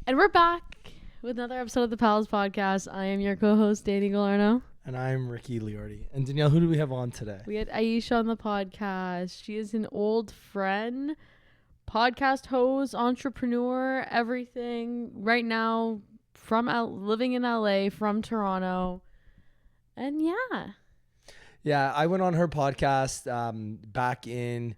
And we're back with another episode of the Pals Podcast. I am your co-host, Danny Galarno. And I'm Ricky Liordi. And Danielle, who do we have on today? We had Ayesha on the podcast. She is an old friend, podcast host, entrepreneur, everything. Right now, living in LA, from Toronto. And Yeah, I went on her podcast back in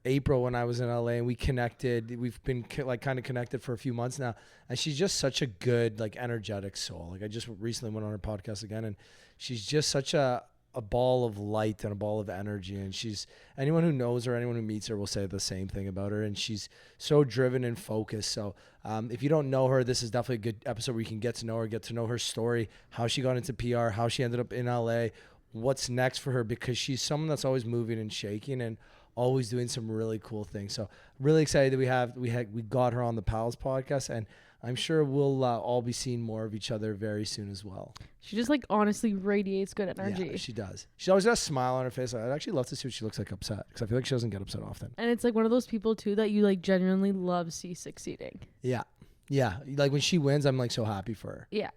April when I was in LA, and we connected. We've been kind of connected for a few months now, and she's just such a good, energetic soul. I just recently went on her podcast again, and she's just such a ball of light and a ball of energy. And anyone who knows her, anyone who meets her will say the same thing about her. And she's so driven and focused. So if you don't know her, this is definitely a good episode where you can get to know her, get to know her story, how she got into PR, how she ended up in LA, what's next for her, because she's someone that's always moving and shaking and always doing some really cool things. So really excited that we got her on the Pals podcast, and I'm sure we'll all be seeing more of each other very soon as well. she just honestly radiates good energy. Yeah, she does. She's always got a smile on her face. I'd actually love to see what she looks like upset, because I feel like she doesn't get upset often. And it's one of those people too that you genuinely love succeeding. Yeah. When she wins, I'm so happy for her. Yeah.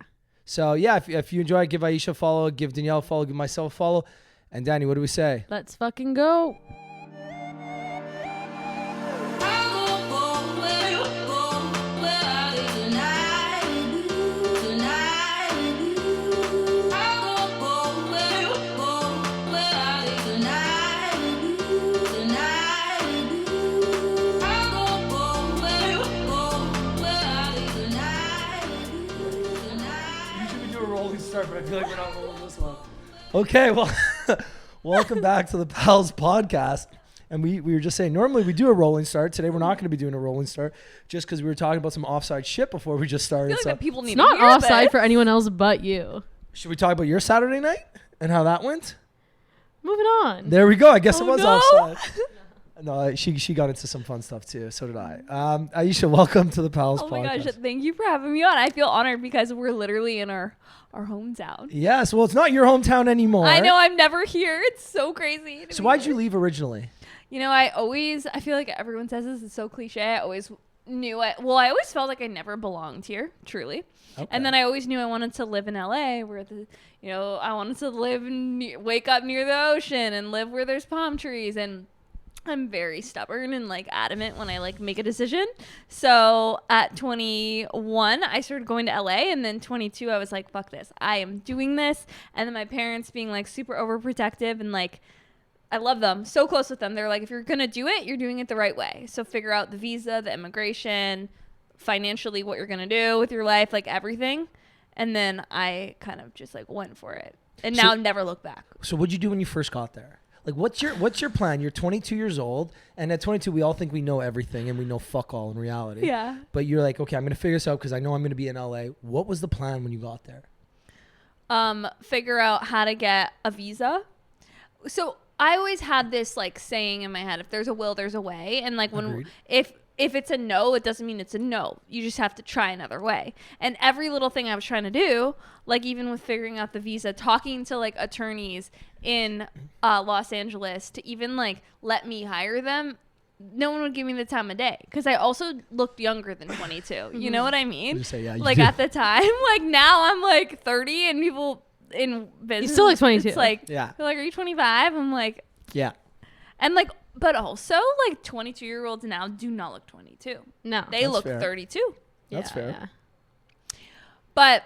So yeah, if you enjoy, give Ayesha a follow, give Danielle a follow, give myself a follow. And Danny, what do we say? Let's fucking go. But I feel like we're not rolling this one. Okay, well, welcome back to the Pals podcast. And we were just saying, normally we do a rolling start. Today we're not going to be doing a rolling start, just because we were talking about some offside shit before we just started. I feel like that people need it's not offside for anyone else but you. Should we talk about your Saturday night and how that went? Moving on. There we go. I guess it was no. offside. No, she got into some fun stuff too. So did I. Ayesha, welcome to the Pals podcast. Oh my gosh, thank you for having me on. I feel honored because we're literally in our hometown. Yes, well, it's not your hometown anymore. I know, I'm never here. It's so crazy. So why'd you leave originally? You know, I feel like everyone says this, it's so cliche. I always felt like I never belonged here, truly. Okay. And then I always knew I wanted to live in LA, where I wanted to wake up near the ocean and live where there's palm trees. And I'm very stubborn and adamant when I make a decision. So at 21, I started going to LA, and then 22, I was like, fuck this. I am doing this. And then my parents being super overprotective, and I love them, so close with them. They're like, if you're going to do it, you're doing it the right way. So figure out the visa, the immigration, financially what you're going to do with your life, everything. And then I kind of just went for it. And now never look back. So what'd you do when you first got there? What's your plan? You're 22 years old, and at 22, we all think we know everything, and we know fuck all in reality. Yeah. But you're like, okay, I'm going to figure this out because I know I'm going to be in LA. What was the plan when you got there? Figure out how to get a visa. So I always had this saying in my head, if there's a will, there's a way. And if it's a no, it doesn't mean it's a no. You just have to try another way. And every little thing I was trying to do, even with figuring out the visa, talking to attorneys in Los Angeles to even let me hire them, no one would give me the time of day, because I also looked younger than 22. You know what I mean? Say, yeah, at the time, now I'm 30, and people in business, you still look 22. It's yeah. They're are you 25? I'm yeah. And but also 22-year-olds now do not look 22. No. They look fair. 32. That's fair. Yeah. But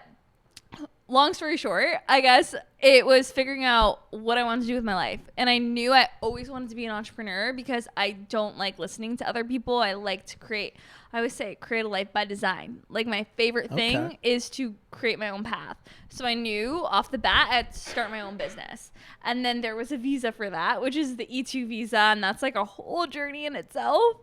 long story short, I guess it was figuring out what I wanted to do with my life. And I knew I always wanted to be an entrepreneur, because I don't like listening to other people. I like to create a life by design. My favorite thing is to create my own path. So I knew off the bat I had to start my own business. And then there was a visa for that, which is the E2 visa. And that's a whole journey in itself,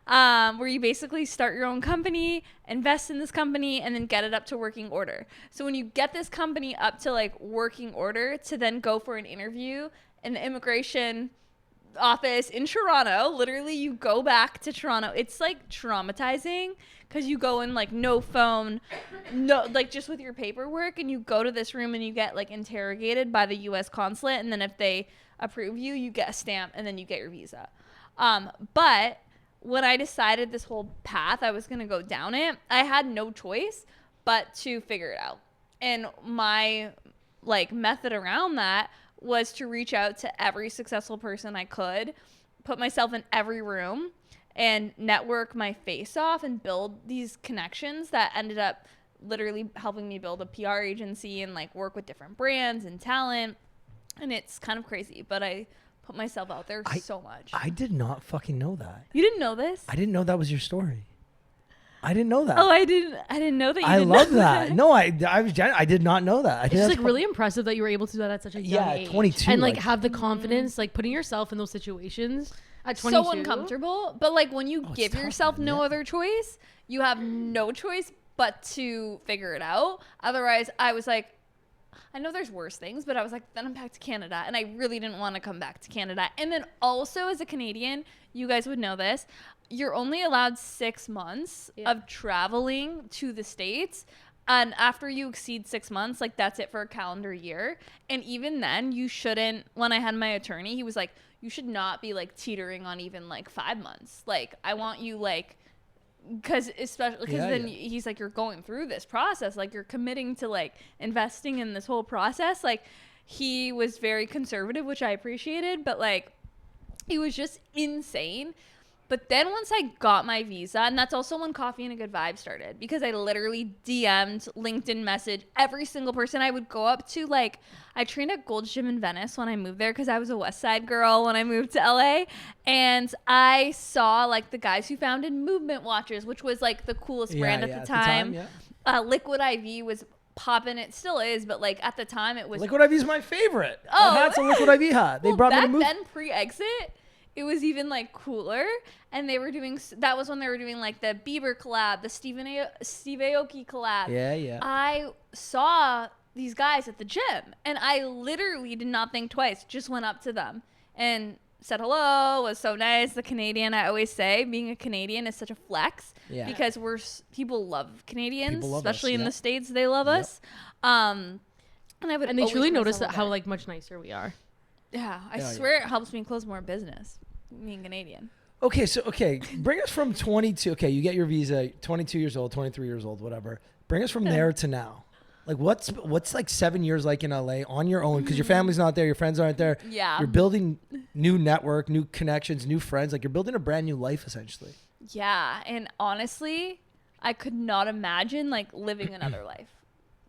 where you basically start your own company, invest in this company, and then get it up to working order. So when you get this company up to working order, to then go for an interview in the immigration office in Toronto, literally you go back to Toronto. It's traumatizing, because you go in no phone, no just with your paperwork, and you go to this room and you get interrogated by the US consulate, and then if they approve you, you get a stamp, and then you get your visa. But when I decided this whole path I was going to go down it, I had no choice but to figure it out. And my like method around that was to reach out to every successful person I could, put myself in every room and network my face off and build these connections that ended up literally helping me build a PR agency and like work with different brands and talent. And it's kind of crazy, but I put myself out there so much. I did not fucking know that. You didn't know this? I didn't know that was your story. I didn't know that. Oh, I didn't know that you I didn't love know that. No, I did not know that. I It's think just that's like really impressive that you were able to do that at such a young age. 22. And like have the confidence, like putting yourself in those situations at 22. So uncomfortable. But like when you give tough, yourself man. no Yeah. other choice, you have no choice but to figure it out. Otherwise, I was like, I know there's worse things, but I was like, then I'm back to Canada. And I really didn't want to come back to Canada. And then also as a Canadian, you guys would know this, you're only allowed 6 months of traveling to the States. And after you exceed 6 months, like that's it for a calendar year. And even then you shouldn't, when I had my attorney, he was like, you should not be like teetering on even like 5 months. Like I want you like, because then he's like, you're going through this process, like you're committing to like investing in this whole process. Like he was very conservative, which I appreciated, but like he was just insane. But then once I got my visa, and that's also when Coffee and a Good Vibe started, because I literally DM'd, LinkedIn message every single person I would go up to. Like I trained at Gold's Gym in Venice when I moved there because I was a West Side girl when I moved to LA. And I saw like the guys who founded Movement Watches, which was like the coolest brand at the time. Liquid IV was popping. It still is, but like at the time it was. Liquid IV is my favorite. Oh, that's a Liquid IV hat. They brought me to move. Then pre-exit, it was even like cooler, and they were doing, that was when they were doing like the Bieber collab, the Steve Aoki collab. Yeah. I saw these guys at the gym, and I literally did not think twice, just went up to them and said hello, was so nice. The Canadian, I always say, being a Canadian is such a flex, because people love Canadians, especially in the States, they love us. And they truly notice how like much nicer we are. Yeah, I swear it helps me close more business, being Canadian. Okay, bring us from 22. Okay, you get your visa, 22 years old, 23 years old, whatever. Bring us from there to now. Like what's like 7 years like in LA on your own, because your family's not there, your friends aren't there. Yeah. You're building new network, new connections, new friends. Like you're building a brand new life essentially. Yeah, and honestly, I could not imagine like living another life.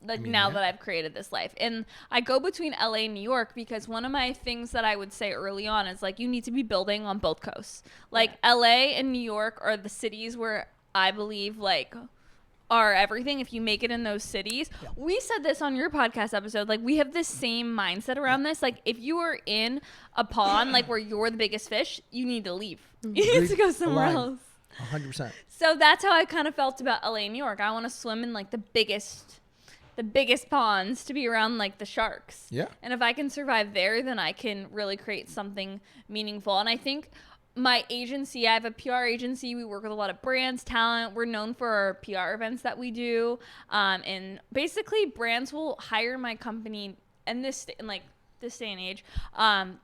Like now that I've created this life. And I go between LA and New York because one of my things that I would say early on is like you need to be building on both coasts. Like LA and New York are the cities where I believe like are everything if you make it in those cities. Yeah. We said this on your podcast episode. Like we have this same mindset around this. Like if you are in a pond like where you're the biggest fish, you need to leave. You need to go somewhere else. 100%. So that's how I kind of felt about LA and New York. I want to swim in like the biggest ponds to be around like the sharks. Yeah. And if I can survive there, then I can really create something meaningful. And I think my agency, I have a PR agency. We work with a lot of brands, talent. We're known for our PR events that we do. And basically brands will hire my company in this day and age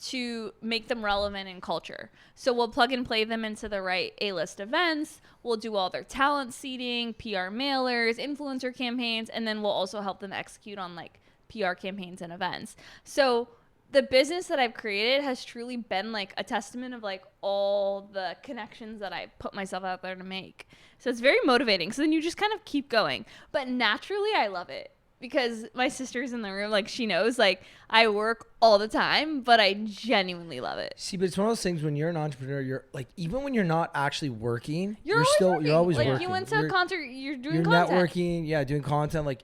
to make them relevant in culture. So we'll plug and play them into the right A-list events. We'll do all their talent seeding, PR mailers, influencer campaigns, and then we'll also help them execute on like PR campaigns and events. So the business that I've created has truly been like a testament of like all the connections that I put myself out there to make. So it's very motivating. So then you just kind of keep going. But naturally, I love it. Because my sister's in the room, like she knows, like I work all the time, but I genuinely love it. See, but it's one of those things when you're an entrepreneur, you're like, even when you're not actually working, you're always working. Like you went to a concert, you're doing content. You're networking, doing content. Like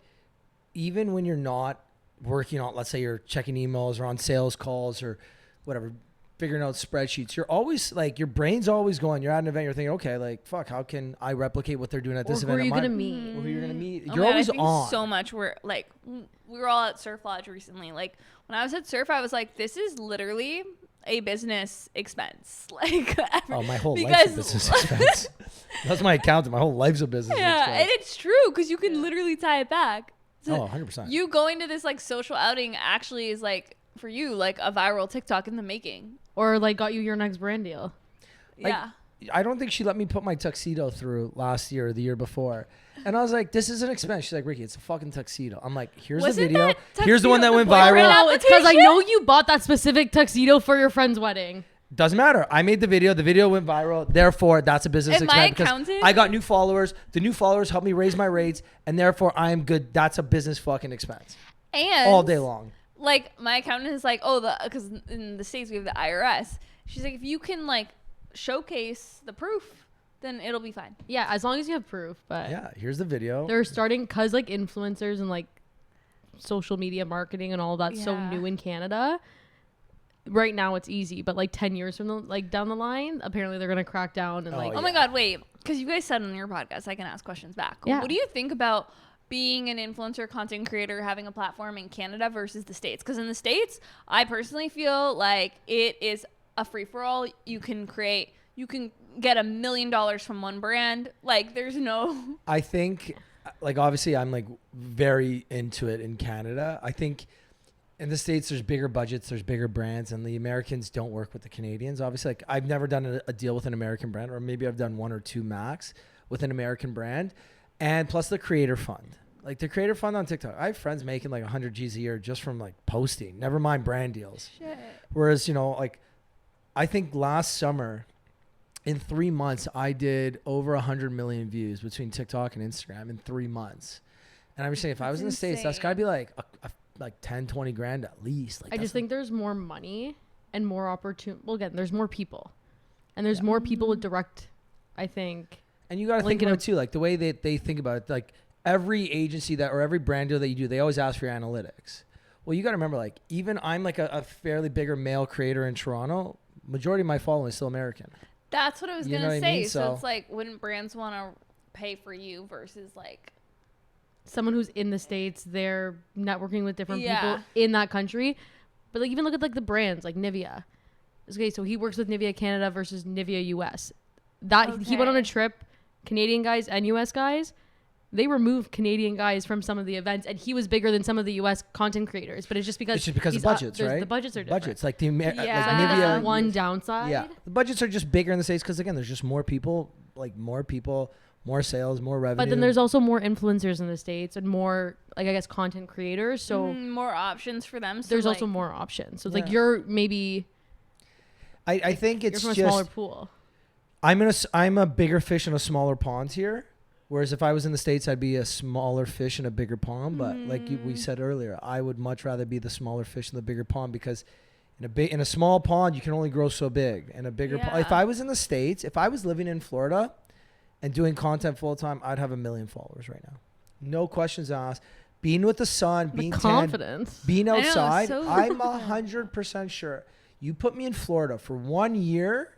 even when you're not working on, let's say you're checking emails or on sales calls or whatever, figuring out spreadsheets, you're always like, your brain's always going. You're at an event, you're thinking, okay, like fuck, how can I replicate what they're doing at this event? Who are you gonna meet? Or who you're gonna meet? Oh you're always I think on. So much. We were all at Surf Lodge recently. Like when I was at Surf, I was like, this is literally a business expense. Like my whole life's a business expense. That's my accountant. My whole life's a business expense. Yeah, and it's true because you can literally tie it back. So 100%. You going to this like social outing actually is like for you like a viral TikTok in the making. Or like got you your next brand deal. Yeah. I don't think she let me put my tuxedo through last year or the year before. And I was like, this is an expense. She's like, Ricky, it's a fucking tuxedo. I'm like, here's the video. Here's the one that went viral. No, it's because I know you bought that specific tuxedo for your friend's wedding. Doesn't matter. I made the video. The video went viral. Therefore, that's a business expense because I got new followers. The new followers helped me raise my rates. And therefore, I am good. That's a business fucking expense. And all day long. Like, my accountant is like, because in the States we have the IRS. She's like, if you can, like, showcase the proof, then it'll be fine. Yeah, as long as you have proof. But yeah, here's the video. They're starting, because like influencers and like social media marketing and all of that's so new in Canada. Right now it's easy, but like 10 years from the like down the line, apparently they're gonna crack down and oh my god, wait, because you guys said on your podcast I can ask questions back. Yeah. What do you think about being an influencer content creator, having a platform in Canada versus the States? Because in the States, I personally feel like it is a free-for-all. You can get $1 million from one brand. Like, there's no... I think, like, obviously I'm like very into it in Canada. I think in the States there's bigger budgets, there's bigger brands, and the Americans don't work with the Canadians. Obviously, like, I've never done a deal with an American brand, or maybe I've done one or two max with an American brand. And plus the creator fund. Like, the creator fund on TikTok, I have friends making like 100 G's a year just from like posting, never mind brand deals. Shit. Whereas, you know, like, I think last summer in 3 months, I did over 100 million views between TikTok and Instagram in 3 months. And I'm just saying, if I was in the States, that's gotta be like like 10, 20 grand at least. Like, I just think there's more money and more opportunity. Well, again, there's more people and there's more people with direct, I think. And you got to think about it too, like the way that they think about it, like every agency that, or every brand deal that you do, they always ask for your analytics. Well, you got to remember, like, even I'm like a fairly bigger male creator in Toronto. Majority of my following is still American. That's what I was going to say. I mean? So it's like, wouldn't brands want to pay for you versus like someone who's in the States, they're networking with different people in that country. But like, even look at like the brands like Nivea. Okay, so he works with Nivea Canada versus Nivea US. He went on a trip, Canadian guys and US guys. They removed Canadian guys from some of the events, and he was bigger than some of the US content creators. But it's just because of budgets, right? The budgets are different. Budgets, like the like Nivea. That's one downside. Yeah, the budgets are just bigger in the States because, again, there's just more people, more sales, more revenue. But then there's also more influencers in the States and more, like, I guess, content creators. So more options for them. So there's also more options. So it's like you're maybe. I think it's you're from just a smaller pool. I'm a bigger fish in a smaller pond here. Whereas if I was in the States, I'd be a smaller fish in a bigger pond. But like we said earlier, I would much rather be the smaller fish in the bigger pond, because in a small pond, you can only grow so big. In a bigger pond, if I was in the States, if I was living in Florida and doing content full time, I'd have 1 million followers right now. No questions asked. Being with the sun, being confidence, being outside, I'm 100% sure. You put me in Florida for 1 year,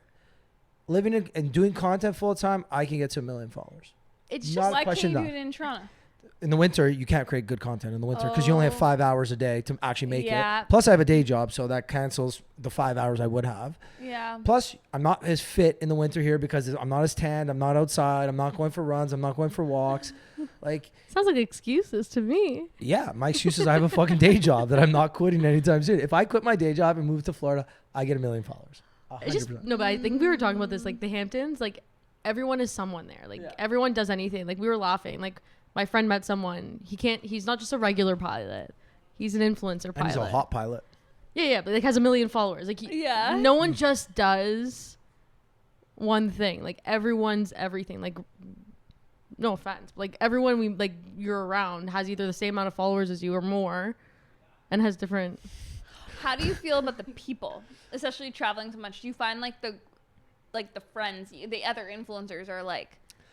living and doing content full time, I can get to 1 million followers. It's just like, can you do it in Toronto? In the winter, you can't create good content in the winter because you only have 5 hours a day to actually make it. Plus, I have a day job, so that cancels the 5 hours I would have. Yeah. Plus, I'm not as fit in the winter here because I'm not as tanned. I'm not outside. I'm not going for runs. I'm not going for walks. Like, sounds like excuses to me. Yeah, my excuse is I have a fucking day job that I'm not quitting anytime soon. If I quit my day job and move to Florida, I get 1 million followers. 100%. No, but I think we were talking about this, like the Hamptons, like everyone is someone there. Like everyone does anything. Like we were laughing. Like my friend met someone. He's not just a regular pilot. He's an influencer pilot. And he's a hot pilot. Yeah, but like has 1 million followers. Like no one just does one thing. Like everyone's everything. Like no offense, but like everyone you're around has either the same amount of followers as you or more, and has different. How do you feel about the people, especially traveling so much? Do you find like the friends, the other influencers are like,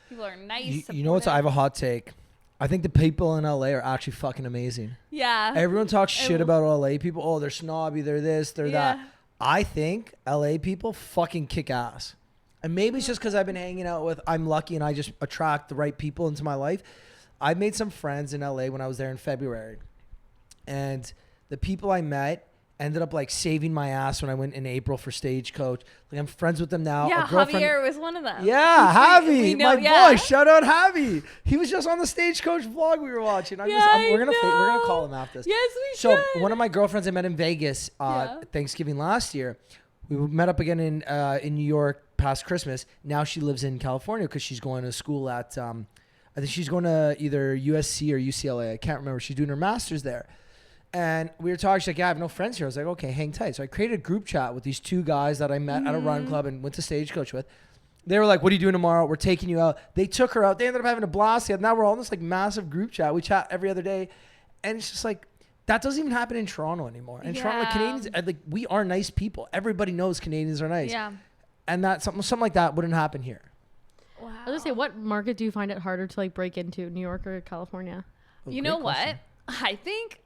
people are nice. You know what? I have a hot take. I think the people in LA are actually fucking amazing. Yeah. Everyone talks shit about LA people. Oh, they're snobby. They're this. They're that. I think LA people fucking kick ass. And maybe it's just because I've been hanging out with, I'm lucky and I just attract the right people into my life. I made some friends in LA when I was there in February. And the people I met ended up like saving my ass when I went in April for Stagecoach. Like I'm friends with them now. Yeah, Javier was one of them. Yeah, Javi, my boy. Shout out Javi. He was just on the Stagecoach vlog we were watching. We're gonna call him after this. Yes, we should. So one of my girlfriends I met in Vegas Thanksgiving last year. We met up again in New York past Christmas. Now she lives in California because she's going to school at, I think she's going to either USC or UCLA. I can't remember. She's doing her master's there. And we were talking. She's like, yeah, I have no friends here. I was like, okay, hang tight. So I created a group chat with these 2 guys that I met at a run club and went to Stagecoach with. They were like, what are you doing tomorrow? We're taking you out. They took her out. They ended up having a blast. Now we're all in this like massive group chat. We chat every other day. And it's just like, that doesn't even happen in Toronto anymore. In Toronto, like Canadians, like we are nice people. Everybody knows Canadians are nice. Yeah. And that something like that wouldn't happen here. Wow. I was gonna say, what market do you find it harder to like break into, New York or California? Oh, You great know question. what? I think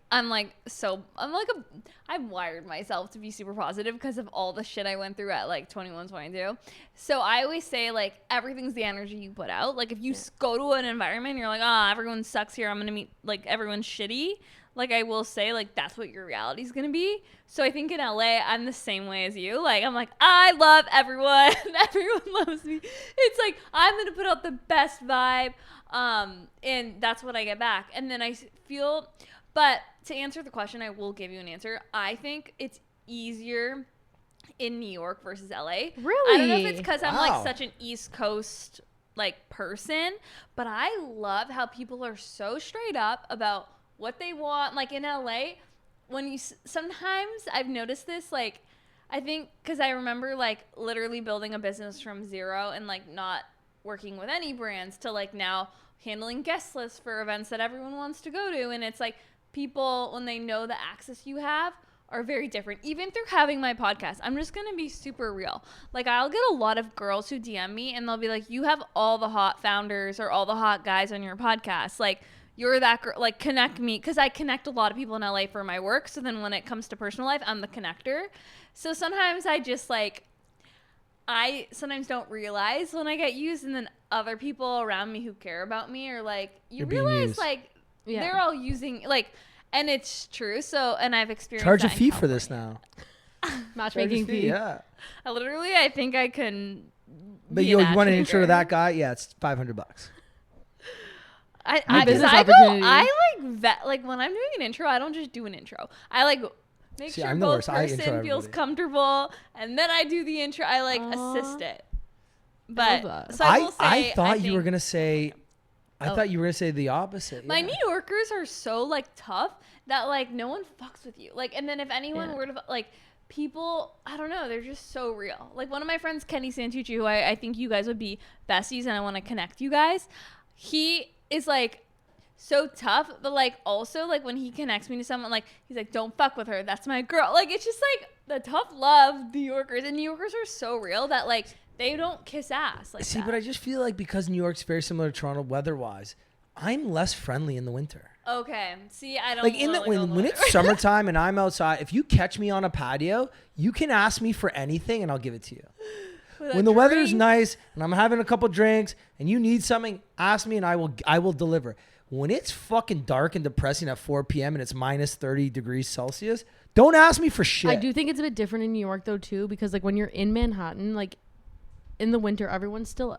I've wired myself to be super positive because of all the shit I went through at like 21, 22. So I always say like everything's the energy you put out. Like if you go to an environment and you're like, everyone sucks here, I'm going to meet like everyone's shitty. Like I will say like that's what your reality is going to be. So I think in LA, I'm the same way as you. Like I'm like, I love everyone. Everyone loves me. It's like I'm going to put out the best vibe. And that's what I get back. And then I feel, but to answer the question, I will give you an answer. I think it's easier in New York versus LA. Really? I don't know if it's because I'm Wow. like such an East Coast like person, but I love how people are so straight up about what they want. Like in LA, when you, sometimes I've noticed this, like, I think, cause I remember like literally building a business from zero and like not working with any brands to like now handling guest lists for events that everyone wants to go to. And it's like people, when they know the access you have, are very different. Even through having my podcast, I'm just going to be super real. Like I'll get a lot of girls who DM me and they'll be like, you have all the hot founders or all the hot guys on your podcast. Like you're that girl, like connect me. Cause I connect a lot of people in LA for my work. So then when it comes to personal life, I'm the connector. So sometimes I just like, I sometimes don't realize when I get used, and then other people around me who care about me are like, you realize used. like they're all using like, and it's true. So, and I've experienced Charge a that in fee for this California. now. Matchmaking Charge a fee. Yeah. I think I can. But be you an want an intro to matchmaker. that guy? Yeah, it's $500. I business I go, opportunity. I like vet, like when I'm doing an intro, I don't just do an intro. I like make See, sure I'm the both worst. I intro person feels everybody. comfortable, and then I do the intro. I like assist it. But that. so I will say, I thought you were think gonna say. I Oh. thought you were gonna say the opposite. my yeah. New Yorkers are so like tough that like no one fucks with you. Like, and then if anyone Yeah. were to like people, I don't know, they're just so real. Like one of my friends, Kenny Santucci, who I think you guys would be besties, and I want to connect you guys. He is like so tough, but like also like when he connects me to someone, like he's like, don't fuck with her, that's my girl. Like it's just like the tough love New Yorkers, and New Yorkers are so real that like they don't kiss ass like See, that. but I just feel like because New York's very similar to Toronto weather-wise, I'm less friendly in the winter. Okay, see, I don't Like in the wanna go when there. it's summertime and I'm outside, if you catch me on a patio, you can ask me for anything and I'll give it to you. With When a the weather's drink. nice and I'm having a couple drinks and you need something, ask me and I will deliver. When it's fucking dark and depressing at 4 p.m. and it's minus 30 degrees Celsius, don't ask me for shit. I do think it's a bit different in New York though too, because like when you're in Manhattan, like in the winter, everyone's still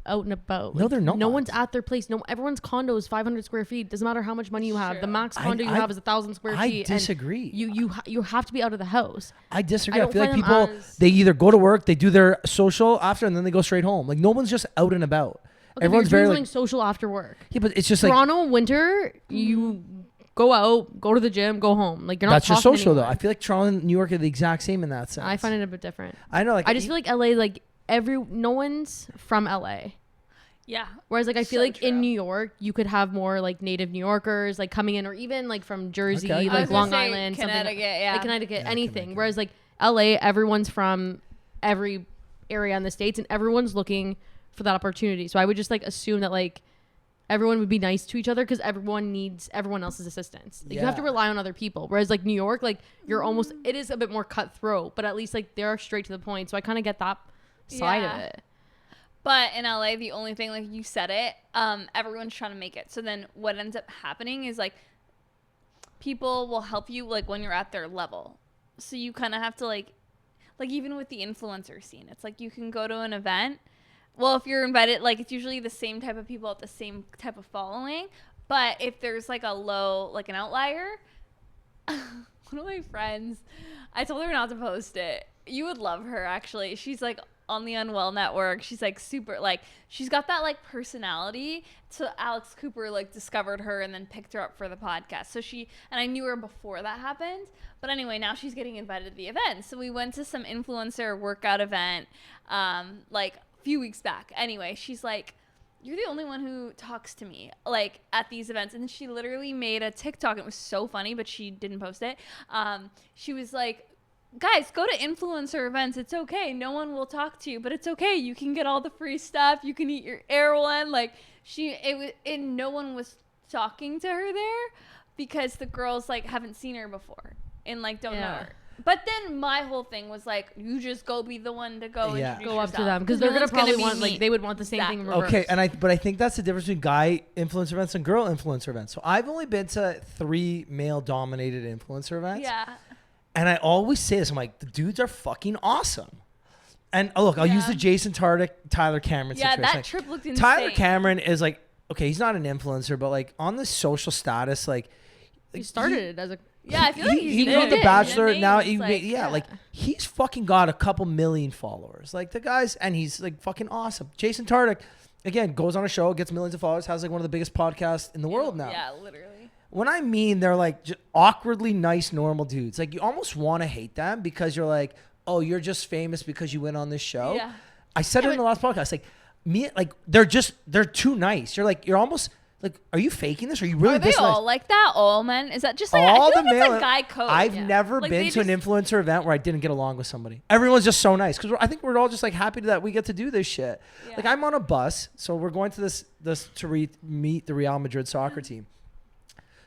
out and about. No, Like, they're not. No one's at their place. No, everyone's condo is 500 square feet. Doesn't matter how much money you have. The True. max condo you I- have is 1,000 square I feet. and disagree. You have to be out of the house. I disagree. I I, don't feel like find people, them as- they either go to work, they do their social after, and then they go straight home. Like no one's just out and about. Okay, Everyone's but you're very doing like, something social after work. yeah, but it's just like, Toronto winter, you go out, go to the gym, go home. Like you're not that's your talking to social though. anyone. I feel like Toronto and New York are the exact same in that sense. I find it a bit different. I know, like I just feel like LA, like no one's from LA. Yeah. Whereas like I feel So like in true. New York you could have more like native New Yorkers like coming in, or even like from Jersey, Okay, I like was gonna Long say Island, something Connecticut, yeah. like Connecticut, Yeah, anything. Connecticut. Whereas like LA, everyone's from every area in the States and everyone's looking for that opportunity. So I would just like assume that like everyone would be nice to each other because everyone needs everyone else's assistance. Like, you have to Yeah. rely on other people. Whereas like New York, like you're almost, it is a bit more cutthroat, but at least like they're straight to the point. So I kind of get that side Yeah. of it. But in LA, the only thing, like you said it, everyone's trying to make it. So then what ends up happening is like people will help you like when you're at their level. So you kind of have to like even with the influencer scene, it's like you can go to an event. Well, if you're invited, like it's usually the same type of people at the same type of following. But if there's like a low, like an outlier, one of my friends, I told her not to post it. You would love her, actually. She's like on the Unwell Network. She's like super, like, she's got that like personality. So Alex Cooper like discovered her and then picked her up for the podcast. So and I knew her before that happened. But anyway, now she's getting invited to the event. So we went to some influencer workout event like a few weeks back. Anyway, she's like, you're the only one who talks to me like at these events. And she literally made a TikTok. It was so funny, but she didn't post it. She was like, guys, go to influencer events. It's okay. No one will talk to you, but it's okay. You can get all the free stuff. You can eat your Erewhon. Like no one was talking to her there because the girls like haven't seen her before and like don't know her. But then my whole thing was like, you just go be the one to go introduce go up yourself. to them because they're gonna probably want me. like they would want the same thing in reverse. Okay, but I think that's the difference between guy influencer events and girl influencer events. So I've only been to 3 male-dominated influencer events. Yeah. And I always say this, I'm like, the dudes are fucking awesome. And look, I'll use the Jason Tardik, Tyler Cameron situation. Yeah, that trip looked insane. Tyler Cameron is like, okay, he's not an influencer, but like on the social status, like He started it as a I feel like he did. got The Bachelor. Now Like he's fucking got a couple million followers. Like the guys, and he's like fucking awesome. Jason Tardik, again, goes on a show, gets millions of followers, has like one of the biggest podcasts in the world now. Yeah, literally. When I mean they're like just awkwardly nice, normal dudes. Like you almost want to hate them because you're like, oh, you're just famous because you went on this show. Yeah. I said it in the last podcast. Like they're too nice. You're almost like, are you faking this? Are you really Are they this nice? all like that? All men? Is that just like All I feel the like it's male. a guy code? I've never Like, been they to an influencer event where I didn't get along with somebody. Everyone's just so nice because I think we're all just like happy that we get to do this shit. Yeah. Like I'm on a bus, so we're going to this to meet the Real Madrid soccer team.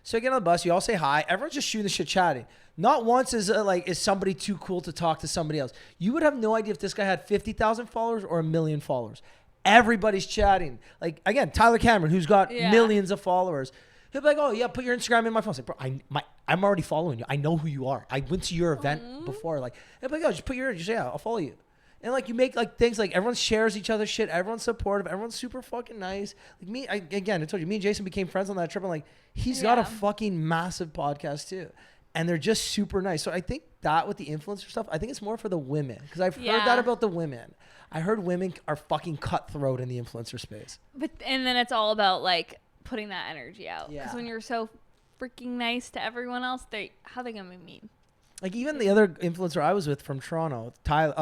So I get on the bus, you all say hi. Everyone's just shooting the shit, chatting. Not once is somebody too cool to talk to somebody else. You would have no idea if this guy had 50,000 followers or 1 million followers. Everybody's chatting. Like again, Tyler Cameron, who's got millions of followers. He'll be like, "Oh yeah, put your Instagram in my phone." I was like, bro, I'm already following you. I know who you are. I went to your event before. Like, he'll be like, "Oh, just put your just yeah, I'll follow you." And like you make like things like everyone shares each other's shit. Everyone's supportive. Everyone's super fucking nice. Like me, I told you, me and Jason became friends on that trip. I'm like, he's got a fucking massive podcast too, and they're just super nice. So I think that with the influencer stuff, I think it's more for the women because I've heard that about the women. I heard women are fucking cutthroat in the influencer space. And then it's all about like putting that energy out. Yeah. Because when you're so freaking nice to everyone else, how they gonna be mean? Like even the other influencer I was with from Toronto, Charles.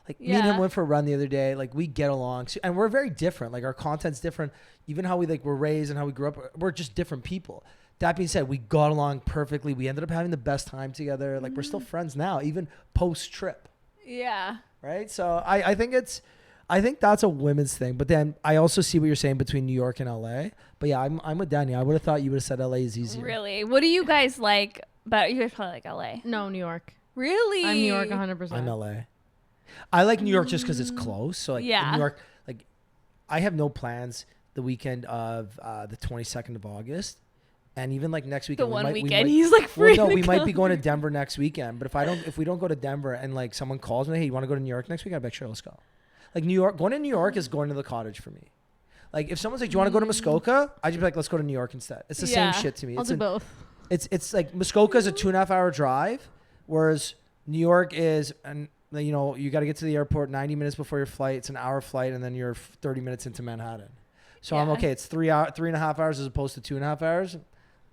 Like me and him went for a run the other day. Like we get along, and we're very different. Like our content's different. Even how we like were raised and how we grew up, we're just different people. That being said, we got along perfectly. We ended up having the best time together. Like we're still friends now, even post trip. Yeah. Right. So I think that's a women's thing. But then I also see what you're saying between New York and LA. But yeah, I'm with Danny. I would have thought you would have said LA is easier. Really? What do you guys like? But you guys probably like LA. No, New York. Really? I'm New York 100%. I'm LA. I like New York just because it's close. So like in New York, like I have no plans the weekend of the 22nd of August. And even like next weekend, he's like free. Well, no, we might be going to Denver next weekend. But if we don't go to Denver and like someone calls me, hey, you want to go to New York next week? I'd be like, sure, let's go. Like going to New York is going to the cottage for me. Like if someone's like, do you want to go to Muskoka? I'd just be like, let's go to New York instead. It's the same shit to me. I'll do both. It's like Muskoka is a 2.5 hour drive, whereas New York is, and you know, you got to get to the airport 90 minutes before your flight. It's an hour flight, and then you're 30 minutes into Manhattan. So I'm okay. It's 3.5 hours as opposed to 2.5 hours.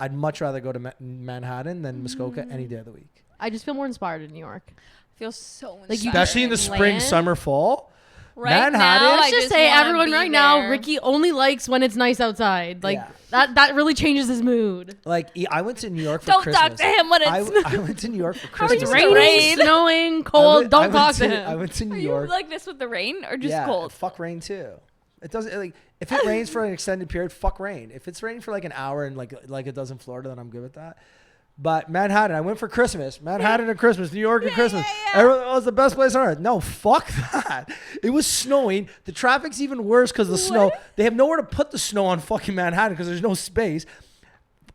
I'd much rather go to Manhattan than Muskoka any day of the week. I just feel more inspired in New York. I feel so inspired. Like especially in the spring, summer, fall. Right Manhattan. now, Let's just say everyone right now, Ricky only likes when it's nice outside. Like that really changes his mood. Like I went to New York for Don't Christmas. talk to him when it's I went to New York for How are you Christmas. doing? Raining, snowing, cold. Don't talk to him. I went to New Are York. you like this with the rain or just cold? Fuck rain too. It doesn't like if it rains for an extended period, fuck rain. If it's raining for like an hour and like it does in Florida, then I'm good with that. But Manhattan, I went for Christmas. Manhattan and Christmas, New York and Christmas. Everyone, it was the best place on earth. No, fuck that. It was snowing. The traffic's even worse because of the snow. They have nowhere to put the snow on fucking Manhattan because there's no space.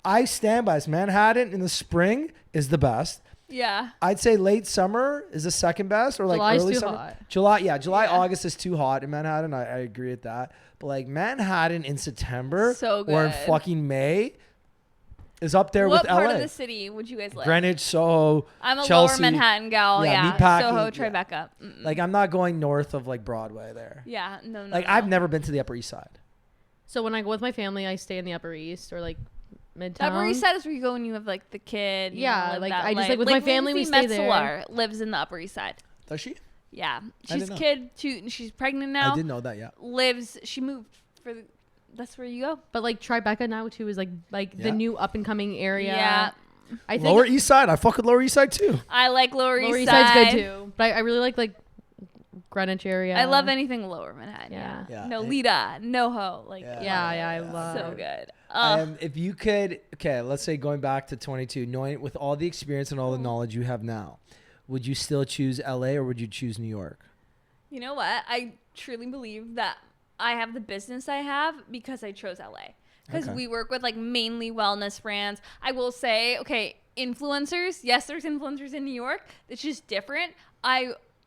I stand by this. Manhattan in the spring is the best. Yeah. I'd say late summer is the second best, or like July's early too summer. hot. July, August is too hot in Manhattan. I agree with that. But like Manhattan in September So or in good. fucking May, is up there what with LA. part of the city would you guys live? Greenwich, Soho, I'm a Chelsea. lower Manhattan gal. Yeah, Yeah. Meatpacking, Soho, yeah. Tribeca. Mm-mm. Like, I'm not going north of like Broadway there. Yeah. No. Like, no. I've never been to the Upper East Side. So when I go with my family, I stay in the Upper East or like Midtown. The Upper East Side is where you go when you have like the kid. Yeah, live like, that I just, life. like, with my family, we Lindsay stay there. Metzler lives in the Upper East Side. Does she? Yeah, didn't she's know. kid too. She's pregnant now. I didn't know that yet. She moved for the. That's where you go. But like Tribeca now too is like Yeah. the new up and coming area. Yeah. I think Lower East Side. I fuck with Lower East Side too. I like Lower Lower East East Side. Side's good too. But I really like Greenwich area. I love anything Lower Manhattan. Yeah. Yeah. Yeah. No Lita, NoHo. Like Yeah, I love. so good. If you could, okay, let's say going back to 22, knowing with all the experience and all the knowledge you have now, would you still choose LA or would you choose New York? You know what? I truly believe that I have the business I have because I chose LA. Because Okay. we work with like mainly wellness brands. I will say, okay, influencers. Yes, there's influencers in New York. It's just different.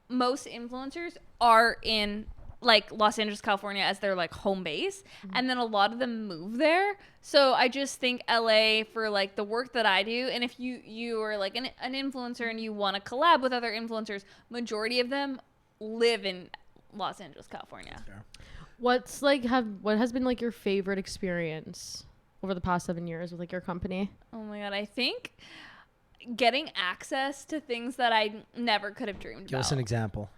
Most influencers are in like Los Angeles, California as their like home base. And then a lot of them move there. So I just think LA for like the work that I do. And if you are like an influencer and you want to collab with other influencers, majority of them live in Los Angeles, California. What has been like your favorite experience over the past 7 years with like your company? Oh my God. I think getting access to things that I never could have dreamed Give about. us an example.